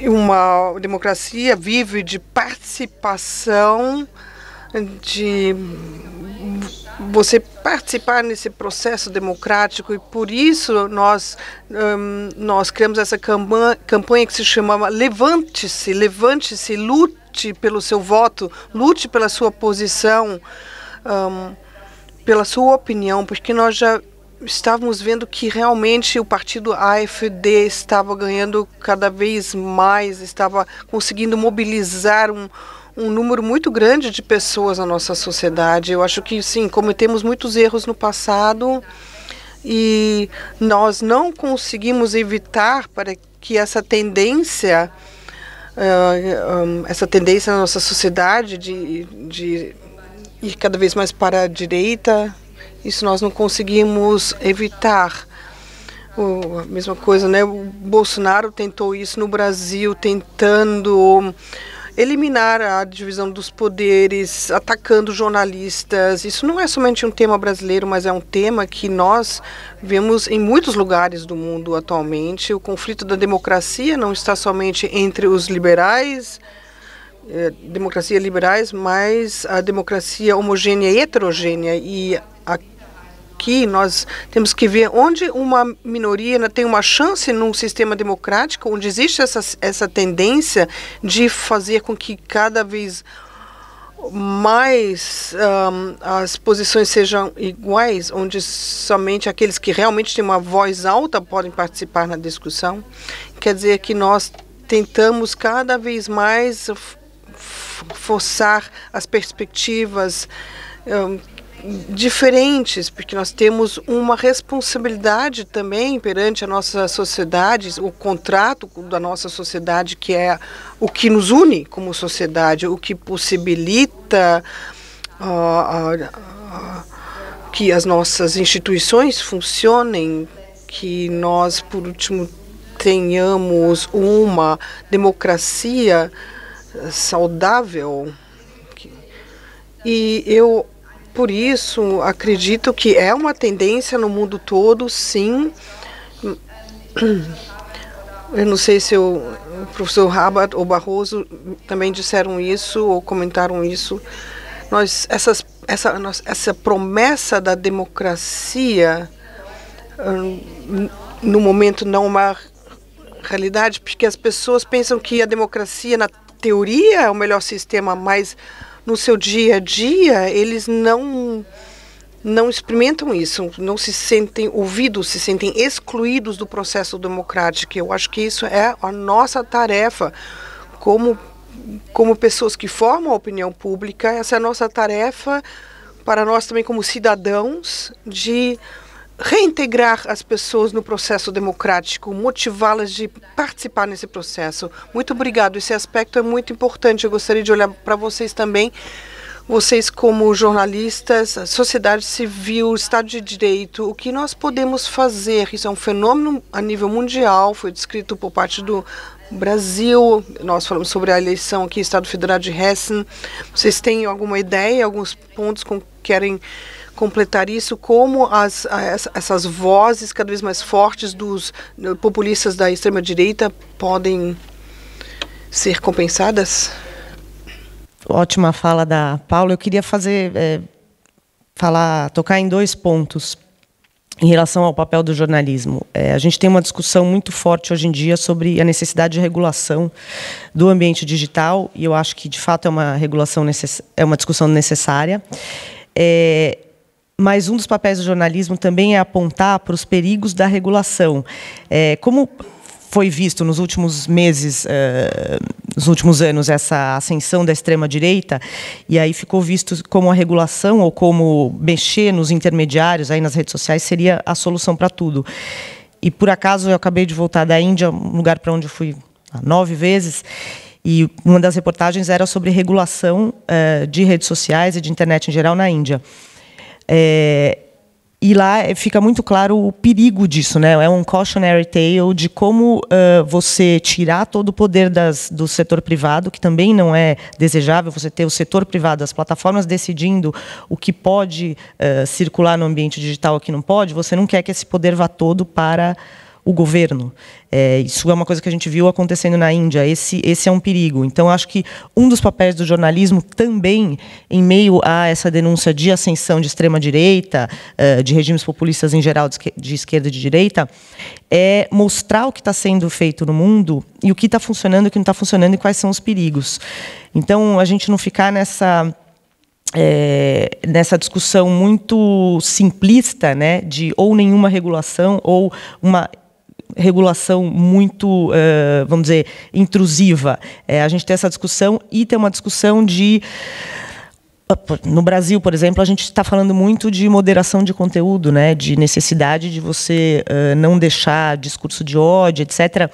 Speaker 7: uma democracia vive de participação, de você participar nesse processo democrático, e por isso nós criamos essa campanha que se chamava Levante-se, levante-se, lute pelo seu voto, lute pela sua posição, pela sua opinião, porque nós já estávamos vendo que realmente o partido AfD estava ganhando cada vez mais, estava conseguindo mobilizar um número muito grande de pessoas na nossa sociedade. Eu acho que, sim, cometemos muitos erros no passado, e nós não conseguimos evitar para que essa tendência na nossa sociedade de ir cada vez mais para a direita, isso nós não conseguimos evitar. A mesma coisa, né? O Bolsonaro tentou isso no Brasil, tentando eliminar a divisão dos poderes, atacando jornalistas. Isso não é somente um tema brasileiro, mas é um tema que nós vemos em muitos lugares do mundo atualmente. O conflito da democracia não está somente entre os liberais, liberais, mas a democracia homogênea e heterogênea. E aqui nós temos que ver onde uma minoria tem uma chance num sistema democrático, onde existe essa tendência de fazer com que cada vez mais as posições sejam iguais, onde somente aqueles que realmente têm uma voz alta podem participar na discussão. Quer dizer que nós tentamos cada vez mais forçar as perspectivas diferentes, porque nós temos uma responsabilidade também perante a nossa sociedade, o contrato da nossa sociedade, que é o que nos une como sociedade, o que possibilita que as nossas instituições funcionem, que nós, por último, tenhamos uma democracia saudável. E eu, por isso, acredito que é uma tendência no mundo todo, sim. Eu não sei se o professor Rabat ou Barroso também disseram isso ou comentaram isso. Essa promessa da democracia, no momento, não é uma realidade, porque as pessoas pensam que a democracia, na teoria, é o melhor sistema, mas no seu dia a dia, eles não experimentam isso, não se sentem ouvidos, se sentem excluídos do processo democrático. Eu acho que isso é a nossa tarefa como pessoas que formam a opinião pública. Essa é a nossa tarefa para nós também como cidadãos, de reintegrar as pessoas no processo democrático, motivá-las de participar nesse processo. Muito obrigado. Esse aspecto é muito importante. Eu gostaria de olhar para vocês também, vocês como jornalistas, sociedade civil, Estado de Direito, o que nós podemos fazer. Isso é um fenômeno a nível mundial, foi descrito por parte do Brasil. Nós falamos sobre a eleição aqui, Estado Federal de Hessen. Vocês têm alguma ideia, alguns pontos que querem completar isso, como essas vozes cada vez mais fortes dos populistas da extrema-direita podem ser compensadas?
Speaker 4: Ótima fala da Paula. Eu queria tocar em 2 pontos em relação ao papel do jornalismo. A gente tem uma discussão muito forte hoje em dia sobre a necessidade de regulação do ambiente digital, e eu acho que, de fato, é uma discussão necessária. Mas um dos papéis do jornalismo também é apontar para os perigos da regulação. Como foi visto nos últimos meses, nos últimos anos, essa ascensão da extrema-direita, e aí ficou visto como a regulação ou como mexer nos intermediários aí nas redes sociais seria a solução para tudo. E, por acaso, eu acabei de voltar da Índia, um lugar para onde eu fui 9 vezes, e uma das reportagens era sobre regulação de redes sociais e de internet em geral na Índia. E lá fica muito claro o perigo disso, né? É um cautionary tale de como você tirar todo o poder do setor privado, que também não é desejável, você ter o setor privado, as plataformas decidindo o que pode circular no ambiente digital e o que não pode. Você não quer que esse poder vá todo para o governo. Isso é uma coisa que a gente viu acontecendo na Índia. Esse é um perigo. Então, acho que um dos papéis do jornalismo também, em meio a essa denúncia de ascensão de extrema-direita, de regimes populistas em geral, de esquerda e de direita, é mostrar o que está sendo feito no mundo e o que está funcionando e o que não está funcionando e quais são os perigos. Então, a gente não ficar nessa discussão muito simplista, né, de ou nenhuma regulação ou uma regulação muito, vamos dizer, intrusiva. A gente tem essa discussão e tem uma discussão de... No Brasil, por exemplo, a gente está falando muito de moderação de conteúdo, né, de necessidade de você não deixar discurso de ódio, etc.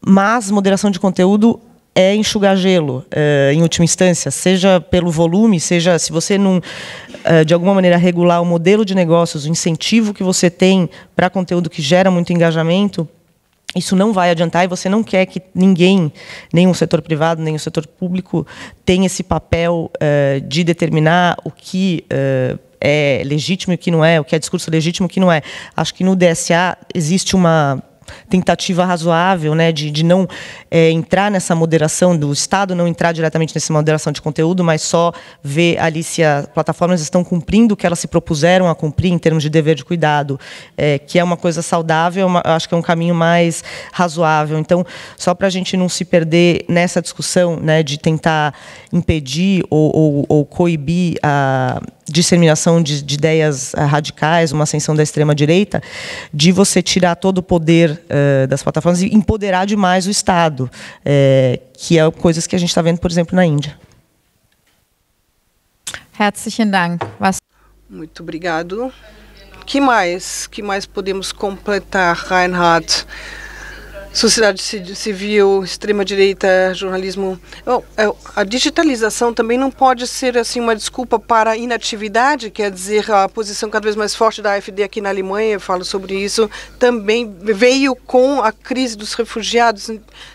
Speaker 4: Mas moderação de conteúdo é enxugar gelo, em última instância, seja pelo volume, seja se você não, de alguma maneira, regular o modelo de negócios, o incentivo que você tem para conteúdo que gera muito engajamento, isso não vai adiantar e você não quer que ninguém, nem o setor privado, nem o setor público, tenha esse papel de determinar o que é legítimo e o que não é, o que é discurso legítimo e o que não é. Acho que no DSA existe uma tentativa razoável, né, de não entrar nessa moderação, do Estado não entrar diretamente nessa moderação de conteúdo, mas só ver ali se as plataformas estão cumprindo o que elas se propuseram a cumprir em termos de dever de cuidado, que é uma coisa saudável, acho que é um caminho mais razoável. Então, só para a gente não se perder nessa discussão, né, de tentar impedir ou coibir a disseminação de ideias radicais, uma ascensão da extrema-direita, de você tirar todo o poder das plataformas e empoderar demais o Estado, que é coisas que a gente está vendo, por exemplo, na Índia.
Speaker 6: Herzlichen Dank.
Speaker 7: Muito obrigado. Que mais podemos completar, Reinhard? Sociedade civil, extrema-direita, jornalismo. A digitalização também não pode ser assim uma desculpa para a inatividade, quer dizer, a posição cada vez mais forte da AfD aqui na Alemanha, eu falo sobre isso, também veio com a crise dos refugiados.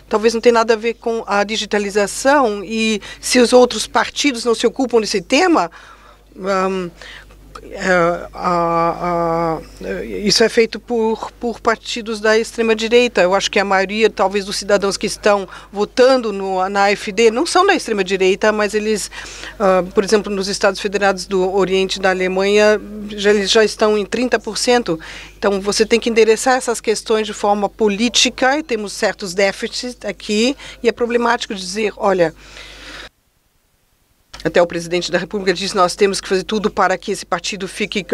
Speaker 7: Talvez não tenha nada a ver com a digitalização, e se os outros partidos não se ocupam desse tema, isso é feito por partidos da extrema-direita. Eu acho que a maioria, talvez, dos cidadãos que estão votando na AfD não são da extrema-direita, mas eles, por exemplo, nos Estados Federados do Oriente da Alemanha, eles já estão em 30%. Então, você tem que endereçar essas questões de forma política, e temos certos déficits aqui, e é problemático dizer, olha... Até o presidente da República disse: nós temos que fazer tudo para que esse partido fique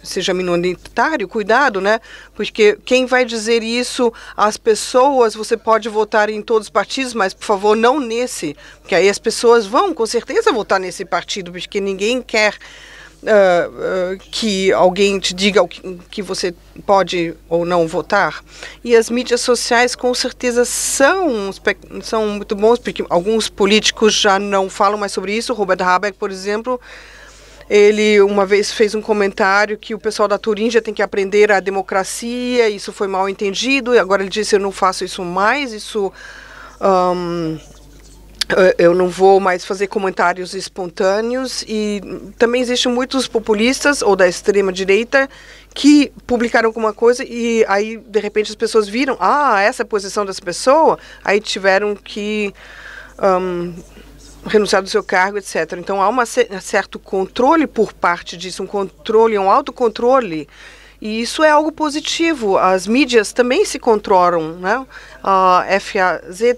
Speaker 7: seja minoritário. Cuidado, né? Porque quem vai dizer isso às pessoas? Você pode votar em todos os partidos, mas por favor não nesse, porque aí as pessoas vão com certeza votar nesse partido, porque ninguém quer que alguém te diga o que você pode ou não votar. E as mídias sociais com certeza são muito bons, porque alguns políticos já não falam mais sobre isso. Robert Habeck, por exemplo, ele uma vez fez um comentário que o pessoal da Turíngia tem que aprender a democracia, isso foi mal entendido, e agora ele disse: eu não faço isso mais, eu não vou mais fazer comentários espontâneos. E também existem muitos populistas ou da extrema-direita que publicaram alguma coisa e aí, de repente, as pessoas viram, essa é a posição dessa pessoa, aí tiveram que renunciar do seu cargo, etc. Então, há um certo controle por parte disso, um controle, um autocontrole. E isso é algo positivo. As mídias também se controlam, né? A FAZ,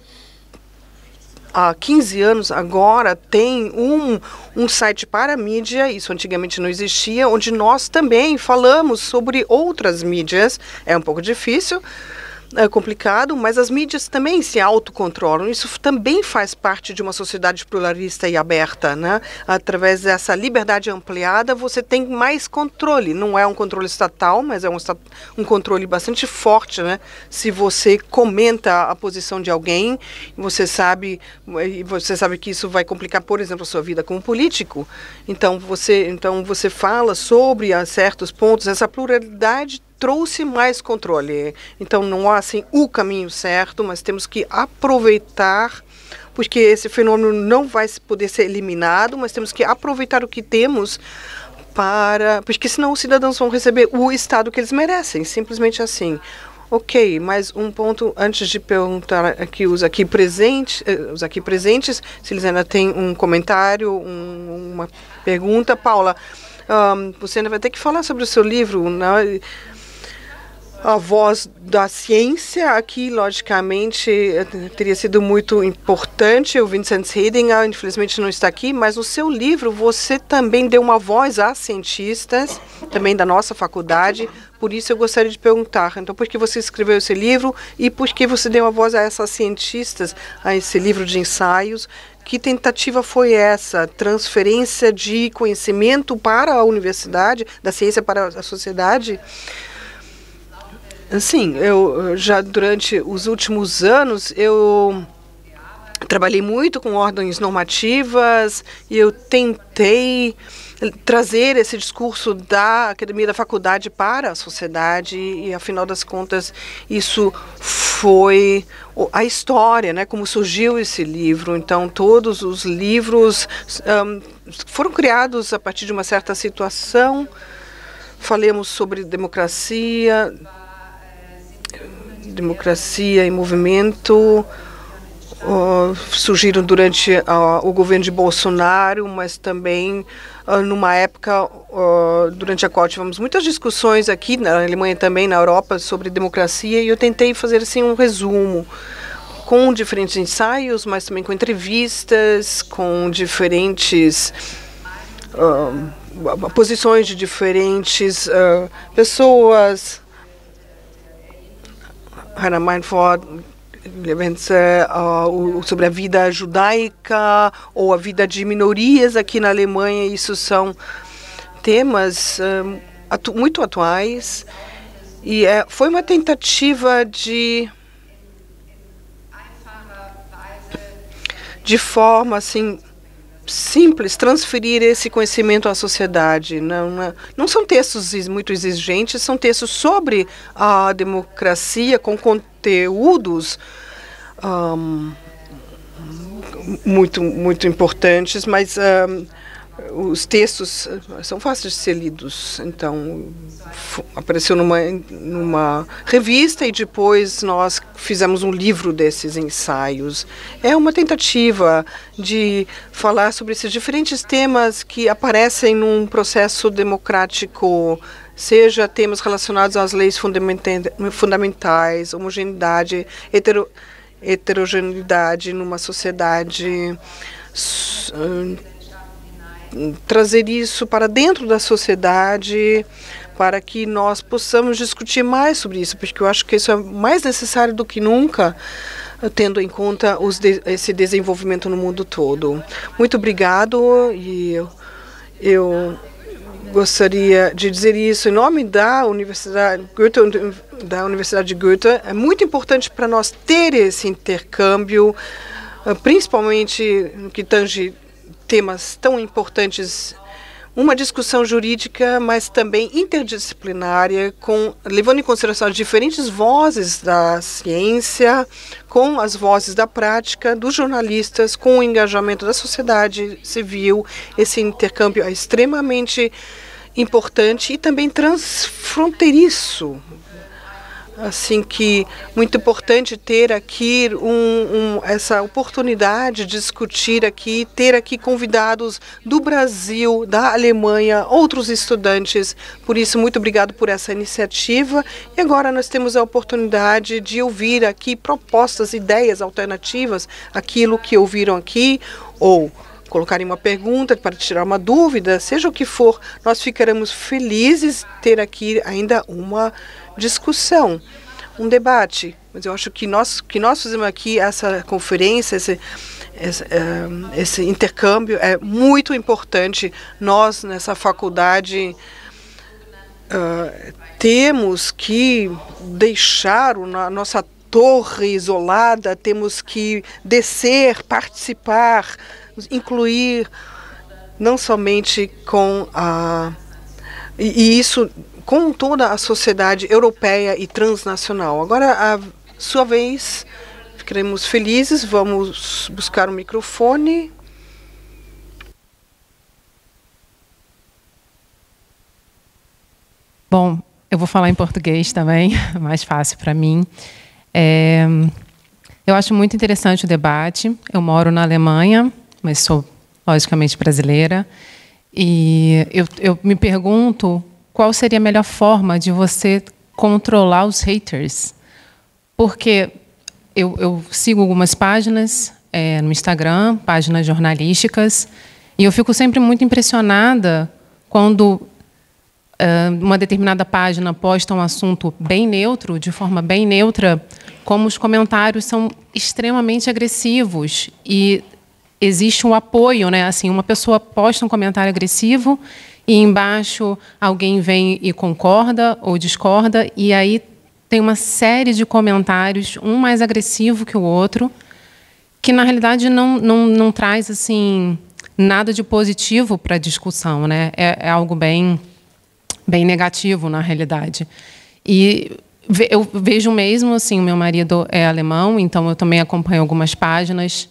Speaker 7: há 15 anos agora, tem um site para a mídia, isso antigamente não existia, onde nós também falamos sobre outras mídias. É um pouco difícil, é complicado, mas as mídias também se autocontrolam. Isso também faz parte de uma sociedade pluralista e aberta, né? Através dessa liberdade ampliada, você tem mais controle. Não é um controle estatal, mas é um controle bastante forte, né? Se você comenta a posição de alguém, você sabe que isso vai complicar, por exemplo, a sua vida como político. Então você fala sobre certos pontos. Essa pluralidade trouxe mais controle. Então, não há, assim, o caminho certo, mas temos que aproveitar, porque esse fenômeno não vai poder ser eliminado, mas temos que aproveitar o que temos porque senão os cidadãos vão receber o Estado que eles merecem, simplesmente assim. Ok, mais um ponto antes de perguntar aqui os aqui presentes, se eles ainda têm um comentário, uma pergunta. Paula, você ainda vai ter que falar sobre o seu livro, né? A voz da ciência aqui, logicamente, teria sido muito importante. O Vincent Hedinger, infelizmente, não está aqui, mas no seu livro você também deu uma voz a cientistas, também da nossa faculdade. Por isso eu gostaria de perguntar, então, por que você escreveu esse livro e por que você deu uma voz a essas cientistas, a esse livro de ensaios? Que tentativa foi essa? Transferência de conhecimento para a universidade, da ciência para a sociedade? Sim, eu já durante os últimos anos eu trabalhei muito com ordens normativas e eu tentei trazer esse discurso da academia, da faculdade para a sociedade, e afinal das contas isso foi a história, né, como surgiu esse livro. Então todos os livros foram criados a partir de uma certa situação. Falamos sobre democracia em movimento, surgiram durante o governo de Bolsonaro, mas também numa época durante a qual tivemos muitas discussões aqui na Alemanha e também na Europa sobre democracia, e eu tentei fazer assim um resumo com diferentes ensaios, mas também com entrevistas, com diferentes posições de diferentes pessoas. Hannah Meinford, sobre a vida judaica ou a vida de minorias aqui na Alemanha. Isso são temas muito atuais. E foi uma tentativa de forma assim simples, transferir esse conhecimento à sociedade. Não são textos muito exigentes, são textos sobre a democracia com conteúdos muito importantes, mas os textos são fáceis de ser lidos. Então, apareceu numa revista e depois nós fizemos um livro desses ensaios. É uma tentativa de falar sobre esses diferentes temas que aparecem num processo democrático, seja temas relacionados às leis fundamentais, homogeneidade, heterogeneidade numa sociedade, trazer isso para dentro da sociedade, para que nós possamos discutir mais sobre isso, porque eu acho que isso é mais necessário do que nunca, tendo em conta esse desenvolvimento no mundo todo. Muito obrigado, e eu gostaria de dizer isso em nome da Universidade de Goethe. É muito importante para nós ter esse intercâmbio, principalmente no que tange temas tão importantes, uma discussão jurídica, mas também interdisciplinária, levando em consideração as diferentes vozes da ciência, com as vozes da prática, dos jornalistas, com o engajamento da sociedade civil. Esse intercâmbio é extremamente importante e também transfronteiriço. Assim que muito importante ter aqui essa oportunidade de discutir aqui, ter aqui convidados do Brasil, da Alemanha, outros estudantes. Por isso, muito obrigado por essa iniciativa. E agora nós temos a oportunidade de ouvir aqui propostas, ideias alternativas, aquilo que ouviram aqui, ou colocarem uma pergunta para tirar uma dúvida, seja o que for. Nós ficaremos felizes de ter aqui ainda uma discussão, um debate. Mas eu acho que nós fizemos aqui essa conferência, esse intercâmbio é muito importante. Nós, nessa faculdade, temos que deixar a nossa torre isolada, temos que descer, participar, incluir, não somente com e isso com toda a sociedade europeia e transnacional. Agora, a sua vez, ficaremos felizes. Vamos buscar um microfone.
Speaker 8: Bom, eu vou falar em português também, mais fácil para mim. Eu acho muito interessante o debate. Eu moro na Alemanha, mas sou, logicamente, brasileira. E eu me pergunto qual seria a melhor forma de você controlar os haters. Porque eu sigo algumas páginas no Instagram, páginas jornalísticas, e eu fico sempre muito impressionada quando uma determinada página posta um assunto bem neutro, de forma bem neutra, como os comentários são extremamente agressivos e existe um apoio, né? Assim, uma pessoa posta um comentário agressivo e embaixo alguém vem e concorda ou discorda, e aí tem uma série de comentários, um mais agressivo que o outro, que na realidade não traz assim nada de positivo para a discussão, né? É algo bem negativo na realidade. E eu vejo mesmo, assim, o meu marido é alemão, então eu também acompanho algumas páginas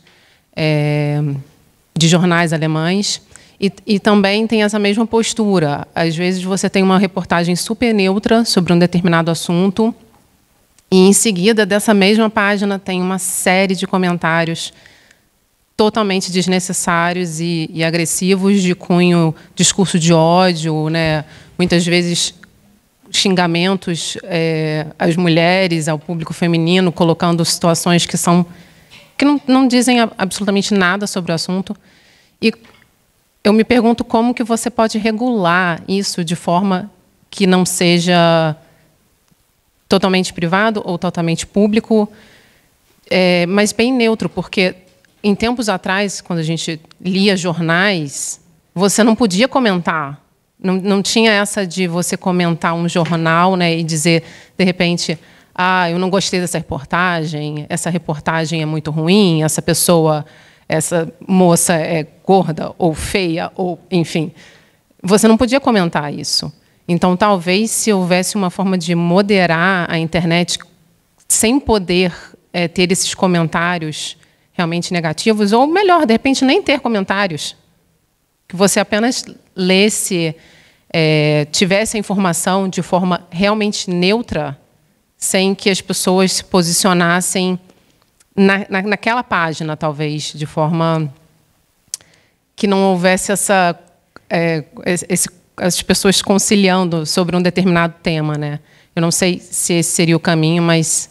Speaker 8: de jornais alemães, e também tem essa mesma postura. Às vezes você tem uma reportagem super neutra sobre um determinado assunto, e em seguida dessa mesma página tem uma série de comentários totalmente desnecessários e agressivos, de cunho discurso de ódio, né? Muitas vezes xingamentos às mulheres, ao público feminino, colocando situações que não dizem absolutamente nada sobre o assunto. E eu me pergunto como que você pode regular isso de forma que não seja totalmente privado ou totalmente público. mas bem neutro, porque em tempos atrás, quando a gente lia jornais, você não podia comentar. Não tinha essa de você comentar um jornal, né, e dizer, de repente, eu não gostei dessa reportagem, essa reportagem é muito ruim, essa moça é gorda ou feia, ou enfim. Você não podia comentar isso. Então, talvez, se houvesse uma forma de moderar a internet sem poder ter esses comentários realmente negativos, ou melhor, de repente, nem ter comentários, que você apenas lesse, tivesse a informação de forma realmente neutra, sem que as pessoas se posicionassem naquela página, talvez, de forma que não houvesse as pessoas conciliando sobre um determinado tema, né? Eu não sei se esse seria o caminho, mas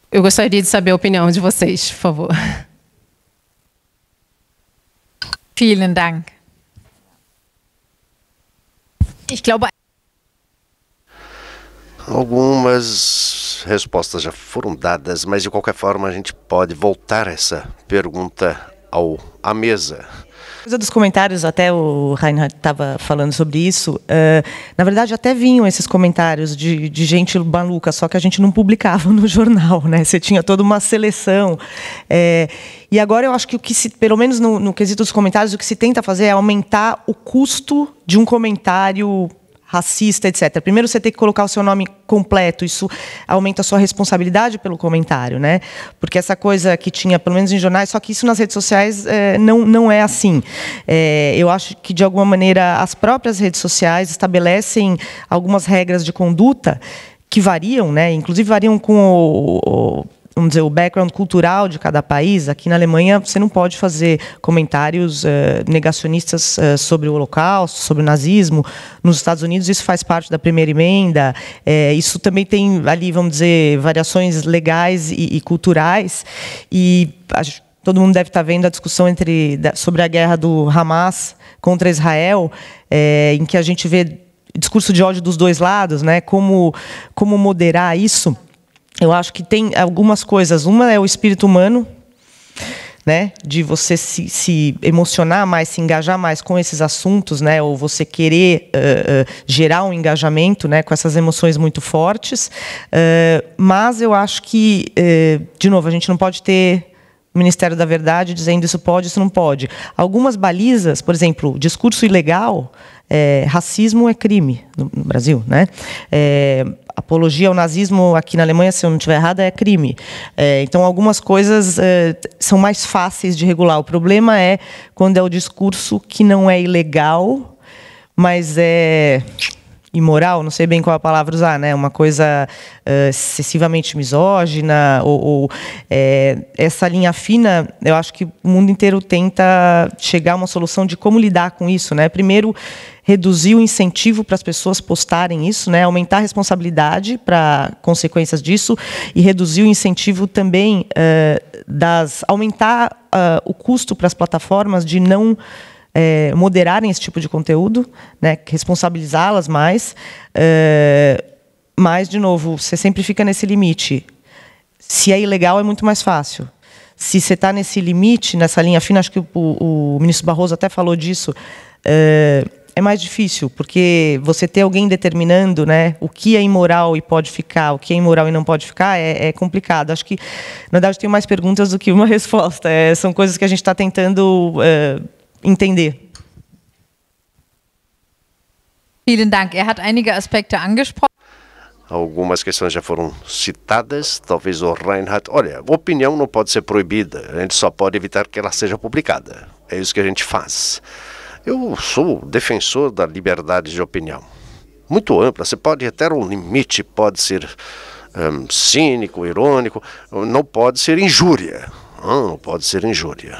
Speaker 8: eu gostaria de saber a opinião de vocês, por favor.
Speaker 6: Vielen Dank. Ich glaube,
Speaker 3: algumas respostas já foram dadas, mas de qualquer forma a gente pode voltar essa pergunta à mesa.
Speaker 4: Coisa dos comentários, até o Reinhard estava falando sobre isso. Na verdade, até vinham esses comentários de gente maluca, só que a gente não publicava no jornal, né? Você tinha toda uma seleção. E agora eu acho que pelo menos no quesito dos comentários, o que se tenta fazer é aumentar o custo de um comentário racista, etc. Primeiro você tem que colocar o seu nome completo, isso aumenta a sua responsabilidade pelo comentário, né? Porque essa coisa que tinha, pelo menos em jornais, só que isso nas redes sociais não é assim. Eu acho que, de alguma maneira, as próprias redes sociais estabelecem algumas regras de conduta que variam, né? Inclusive variam com vamos dizer, o background cultural de cada país. Aqui na Alemanha, você não pode fazer comentários negacionistas sobre o Holocausto, sobre o nazismo. Nos Estados Unidos, isso faz parte da primeira emenda. Isso também tem ali, vamos dizer, variações legais e culturais. E todo mundo deve estar vendo a discussão sobre a guerra do Hamas contra Israel, em que a gente vê discurso de ódio dos dois lados, né? Como moderar isso. Eu acho que tem algumas coisas. Uma é o espírito humano, né, de você se emocionar mais, se engajar mais com esses assuntos, né, ou você querer gerar um engajamento, né, com essas emoções muito fortes. Mas eu acho que, de novo, a gente não pode ter o Ministério da Verdade dizendo isso pode, isso não pode. Algumas balizas, por exemplo, discurso ilegal, racismo é crime no Brasil, né? Apologia ao nazismo aqui na Alemanha, se eu não estiver errada, é crime. Então, algumas coisas são mais fáceis de regular. O problema é quando é o discurso que não é ilegal, mas é imoral, não sei bem qual a palavra usar, né? Uma coisa excessivamente misógina, ou essa linha fina, eu acho que o mundo inteiro tenta chegar a uma solução de como lidar com isso, né? Primeiro, reduzir o incentivo para as pessoas postarem isso, né? Aumentar a responsabilidade para consequências disso e reduzir o incentivo também aumentar o custo para as plataformas de não moderarem esse tipo de conteúdo, né? Responsabilizá-las mais. Mas, de novo, você sempre fica nesse limite. Se é ilegal, é muito mais fácil. Se você está nesse limite, nessa linha fina, acho que o ministro Barroso até falou disso, é mais difícil, porque você ter alguém determinando, né, o que é imoral e pode ficar, o que é imoral e não pode ficar, é complicado. Acho que, na verdade, tenho mais perguntas do que uma resposta. São coisas que a gente está tentando entender.
Speaker 6: Vielen Dank. Hat einige Aspekte angesprochen.
Speaker 3: Algumas questões já foram citadas, talvez o Reinhard. Olha, a opinião não pode ser proibida, a gente só pode evitar que ela seja publicada. É isso que a gente faz. Eu sou defensor da liberdade de opinião. Muito ampla, você pode até um limite, pode ser cínico, irônico, não pode ser injúria. Não pode ser injúria.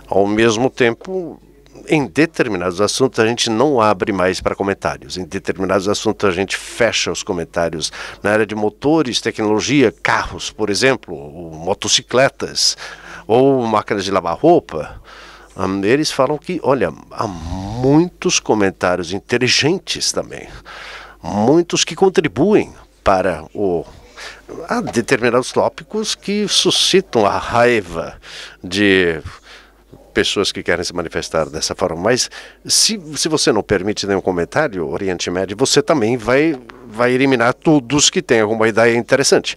Speaker 3: Ao mesmo tempo, em determinados assuntos a gente não abre mais para comentários. Em determinados assuntos a gente fecha os comentários. Na área de motores, tecnologia, carros, por exemplo, ou motocicletas, ou máquinas de lavar roupa, eles falam que, olha, há muitos comentários inteligentes também. Muitos que contribuem para há determinados tópicos que suscitam a raiva de pessoas que querem se manifestar dessa forma, mas se você não permite nenhum comentário, Oriente Médio, você também vai eliminar todos que têm alguma ideia interessante.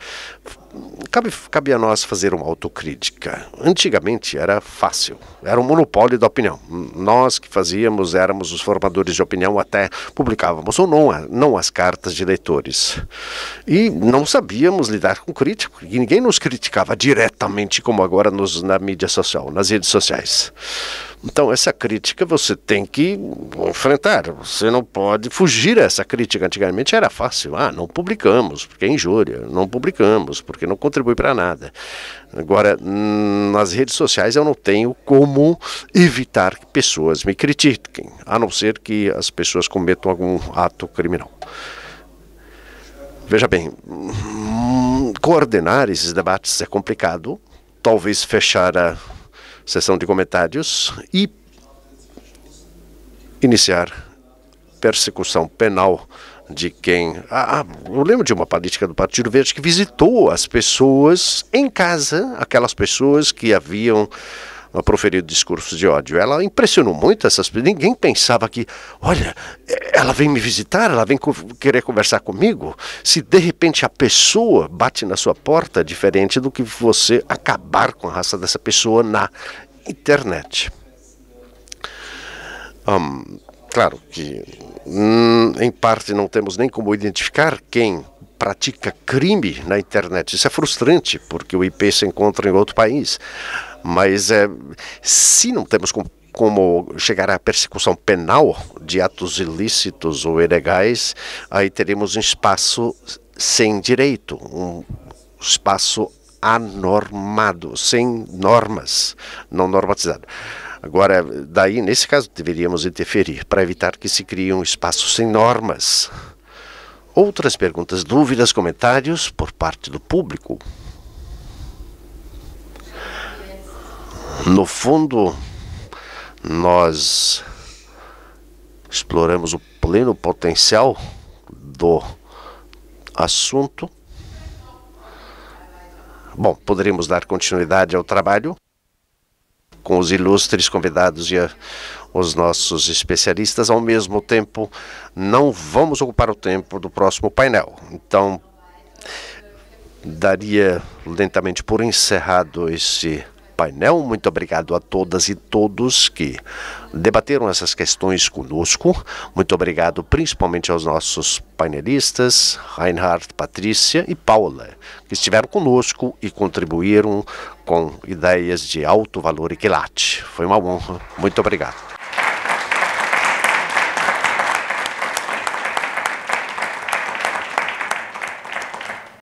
Speaker 3: Cabe a nós fazer uma autocrítica. Antigamente era fácil, era um monopólio da opinião. Nós que fazíamos, éramos os formadores de opinião, até publicávamos ou não as cartas de leitores. E não sabíamos lidar com crítico, e ninguém nos criticava diretamente como agora na mídia social, nas redes sociais. Então, essa crítica você tem que enfrentar, você não pode fugir dessa crítica. Antigamente era fácil, não publicamos, porque é injúria, não publicamos, porque não contribui para nada. Agora, nas redes sociais eu não tenho como evitar que pessoas me critiquem, a não ser que as pessoas cometam algum ato criminal. Veja bem, coordenar esses debates é complicado, talvez fechar a sessão de comentários e iniciar persecução penal de quem... eu lembro de uma política do Partido Verde que visitou as pessoas em casa, aquelas pessoas que haviam proferido discursos de ódio. Ela impressionou muito essas pessoas. Ninguém pensava que, olha, ela vem me visitar, ela vem querer conversar comigo. Se de repente a pessoa bate na sua porta, diferente do que você acabar com a raça dessa pessoa na internet. Claro que, em parte, não temos nem como identificar quem pratica crime na internet. Isso é frustrante, porque o IP se encontra em outro país. Mas se não temos como chegar à persecução penal de atos ilícitos ou ilegais, aí teremos um espaço sem direito, um espaço anormado, sem normas, não normatizado. Agora, daí, nesse caso, deveríamos interferir para evitar que se crie um espaço sem normas. Outras perguntas, dúvidas, comentários por parte do público? No fundo, nós exploramos o pleno potencial do assunto. Bom, poderíamos dar continuidade ao trabalho com os ilustres convidados e os nossos especialistas. Ao mesmo tempo, não vamos ocupar o tempo do próximo painel. Então, daria lentamente por encerrado esse painel. Muito obrigado a todas e todos que debateram essas questões conosco. Muito obrigado principalmente aos nossos painelistas, Reinhard, Patrícia e Paula, que estiveram conosco e contribuíram com ideias de alto valor e quilate. Foi uma honra. Muito obrigado.